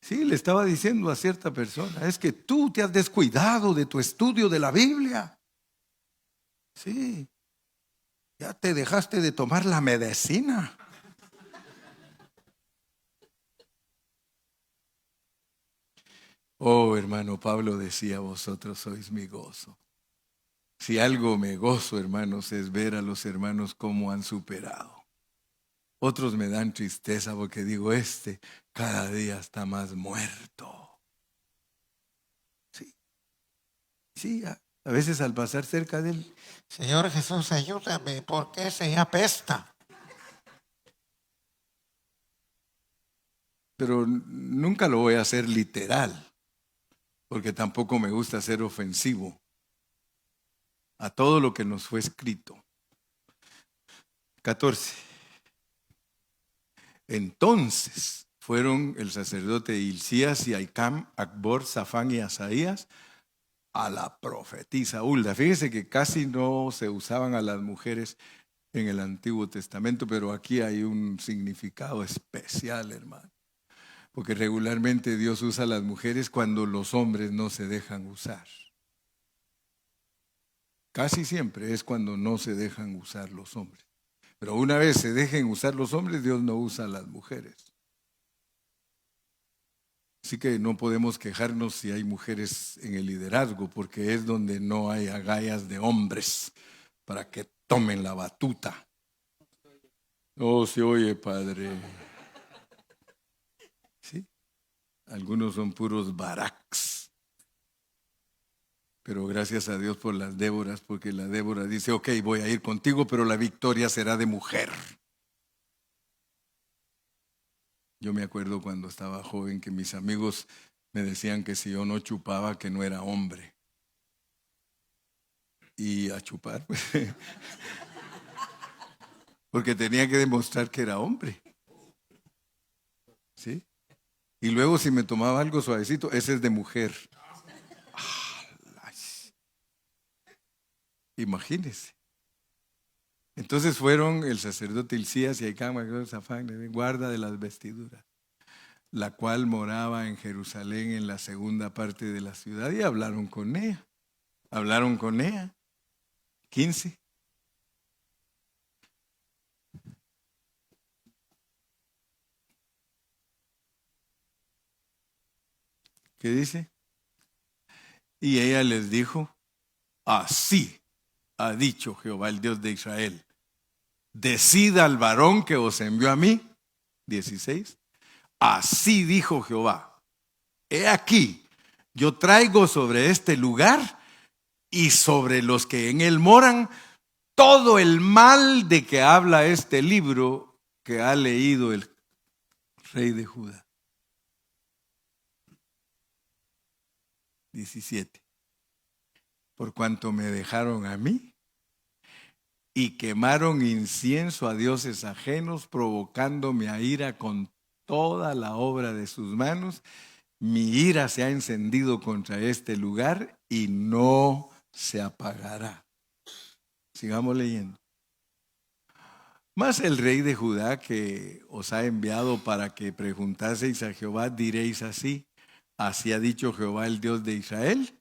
sí, le estaba diciendo a cierta persona: es que tú te has descuidado de tu estudio de la Biblia. Sí, ya te dejaste de tomar la medicina. Oh, hermano, Pablo decía: vosotros sois mi gozo. Si algo me gozo, hermanos, es ver a los hermanos cómo han superado. Otros me dan tristeza porque digo: cada día está más muerto. Sí, sí, a veces al pasar cerca de él: Señor Jesús, ayúdame, porque ese apesta. pero nunca lo voy a hacer literal, porque tampoco me gusta ser ofensivo a todo lo que nos fue escrito. 14. Entonces fueron el sacerdote Hilcías y Ahicam, Acbor, Safán y Asaías a la profetisa Hulda. Fíjese que casi no se usaban a las mujeres en el Antiguo Testamento, pero aquí hay un significado especial, hermano. Porque regularmente Dios usa a las mujeres cuando los hombres no se dejan usar. Casi siempre es cuando no se dejan usar los hombres. Pero una vez se dejen usar los hombres, Dios no usa a las mujeres. Así que no podemos quejarnos si hay mujeres en el liderazgo, porque es donde no hay agallas de hombres para que tomen la batuta. No se oye, padre. ¿Sí? Algunos son puros baracks. Pero gracias a Dios por las Déboras, porque la Débora dice, ok, voy a ir contigo, pero la victoria será de mujer. Yo me acuerdo cuando estaba joven que mis amigos me decían que si yo no chupaba, que no era hombre. Y a chupar, pues, porque tenía que demostrar que era hombre. ¿Sí? Y luego si me tomaba algo suavecito, ese es de mujer. Imagínese. Entonces fueron el sacerdote Hilcías y Ahicam, Safán, guarda de las vestiduras, la cual moraba en Jerusalén en la segunda parte de la ciudad, y hablaron con ella. Hablaron con ella. 15. ¿Qué dice? Y ella les dijo, así ha dicho Jehová, el Dios de Israel, decida al varón que os envió a mí. 16. Así dijo Jehová, he aquí, yo traigo sobre este lugar y sobre los que en él moran todo el mal de que habla este libro que ha leído el rey de Judá. 17. Por cuanto me dejaron a mí y quemaron incienso a dioses ajenos, provocándome a ira con toda la obra de sus manos, mi ira se ha encendido contra este lugar y no se apagará. Sigamos leyendo. Mas el rey de Judá que os ha enviado para que preguntaseis a Jehová, diréis así, así ha dicho Jehová el Dios de Israel,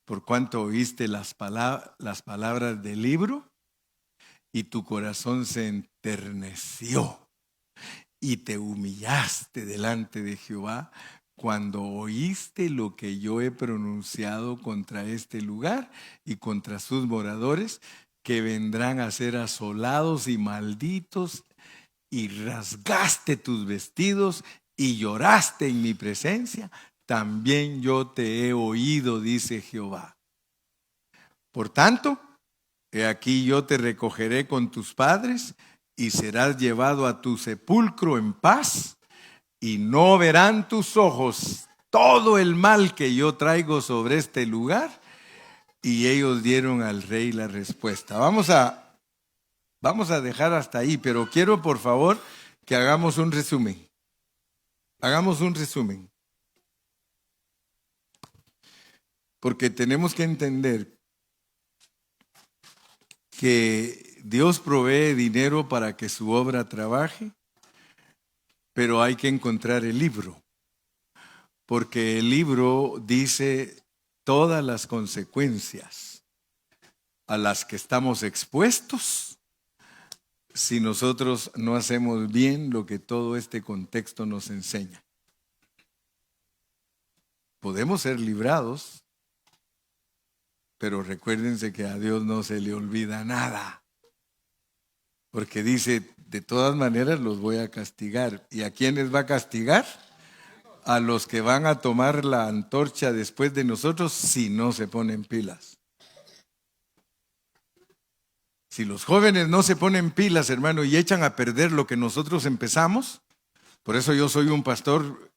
por cuanto oíste las palabras del libro y tu corazón se enterneció y te humillaste delante de Jehová cuando oíste lo que yo he pronunciado contra este lugar y contra sus moradores, que vendrán a ser asolados y malditos, y rasgaste tus vestidos y lloraste en mi presencia, también yo te he oído, dice Jehová. Por tanto, he aquí yo te recogeré con tus padres y serás llevado a tu sepulcro en paz, y no verán tus ojos todo el mal que yo traigo sobre este lugar. Y ellos dieron al rey la respuesta. Vamos a dejar hasta ahí, pero quiero por favor que hagamos un resumen. Hagamos un resumen. Porque tenemos que entender que Dios provee dinero para que su obra trabaje, pero hay que encontrar el libro. Porque el libro dice todas las consecuencias a las que estamos expuestos si nosotros no hacemos bien lo que todo este contexto nos enseña. Podemos ser librados, pero recuérdense que a Dios no se le olvida nada, porque dice, de todas maneras los voy a castigar. ¿Y a quiénes va a castigar? A los que van a tomar la antorcha después de nosotros si no se ponen pilas. Si los jóvenes no se ponen pilas, hermano, y echan a perder lo que nosotros empezamos, Por eso yo soy un pastor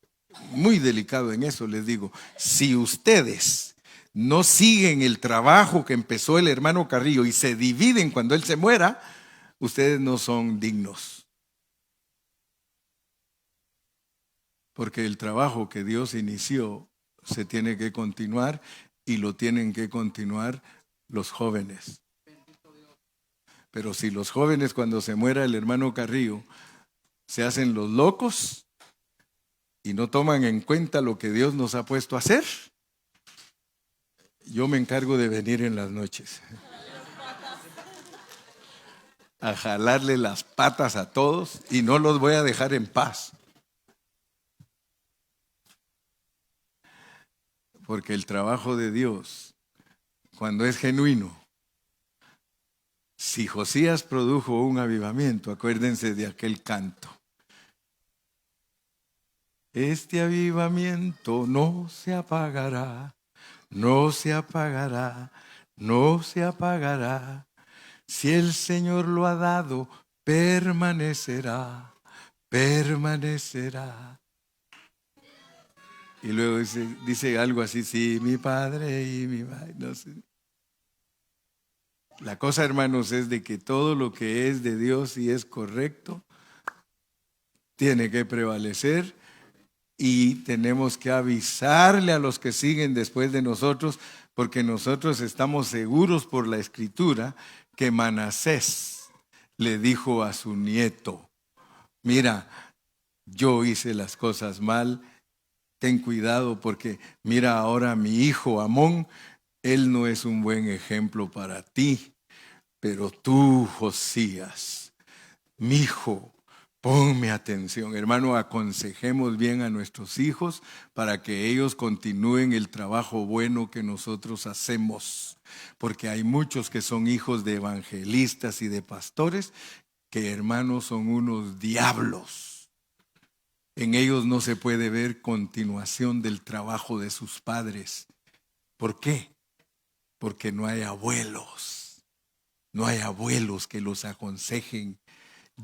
muy delicado en eso. Les digo, si ustedes no siguen el trabajo que empezó el hermano Carrillo y se dividen cuando él se muera, ustedes no son dignos. Porque el trabajo que Dios inició se tiene que continuar y lo tienen que continuar los jóvenes. Pero si los jóvenes cuando se muera el hermano Carrillo se hacen los locos y no toman en cuenta lo que Dios nos ha puesto a hacer, yo me encargo de venir en las noches a jalarle las patas a todos y no los voy a dejar en paz. Porque el trabajo de Dios, cuando es genuino, si Josías produjo un avivamiento, acuérdense de aquel canto. Este avivamiento no se apagará, no se apagará, no se apagará. Si el Señor lo ha dado, permanecerá, permanecerá. Y luego dice algo así, sí, mi padre y mi madre, no sé. La cosa, hermanos, es de que todo lo que es de Dios y es correcto, tiene que prevalecer y tenemos que avisarle a los que siguen después de nosotros, porque nosotros estamos seguros por la Escritura que Manasés le dijo a su nieto, mira, yo hice las cosas mal, ten cuidado porque mira ahora mi hijo Amón, él no es un buen ejemplo para ti, pero tú, Josías, mi hijo, ponme atención. Hermano, aconsejemos bien a nuestros hijos para que ellos continúen el trabajo bueno que nosotros hacemos. Porque hay muchos que son hijos de evangelistas y de pastores que, hermanos, son unos diablos. En ellos no se puede ver continuación del trabajo de sus padres. ¿Por qué? Porque no hay abuelos. No hay abuelos que los aconsejen.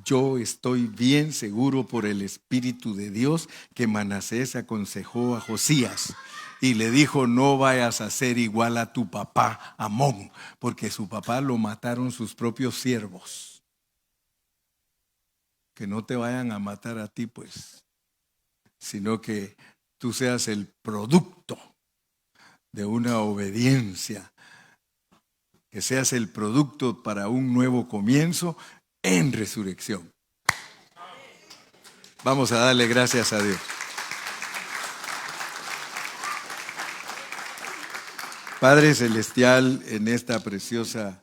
Yo estoy bien seguro por el Espíritu de Dios que Manasés aconsejó a Josías y le dijo, no vayas a ser igual a tu papá Amón, porque su papá lo mataron sus propios siervos. Que no te vayan a matar a ti, pues, sino que tú seas el producto de una obediencia, que seas el producto para un nuevo comienzo en resurrección. Vamos a darle gracias a Dios. Padre Celestial, en esta preciosa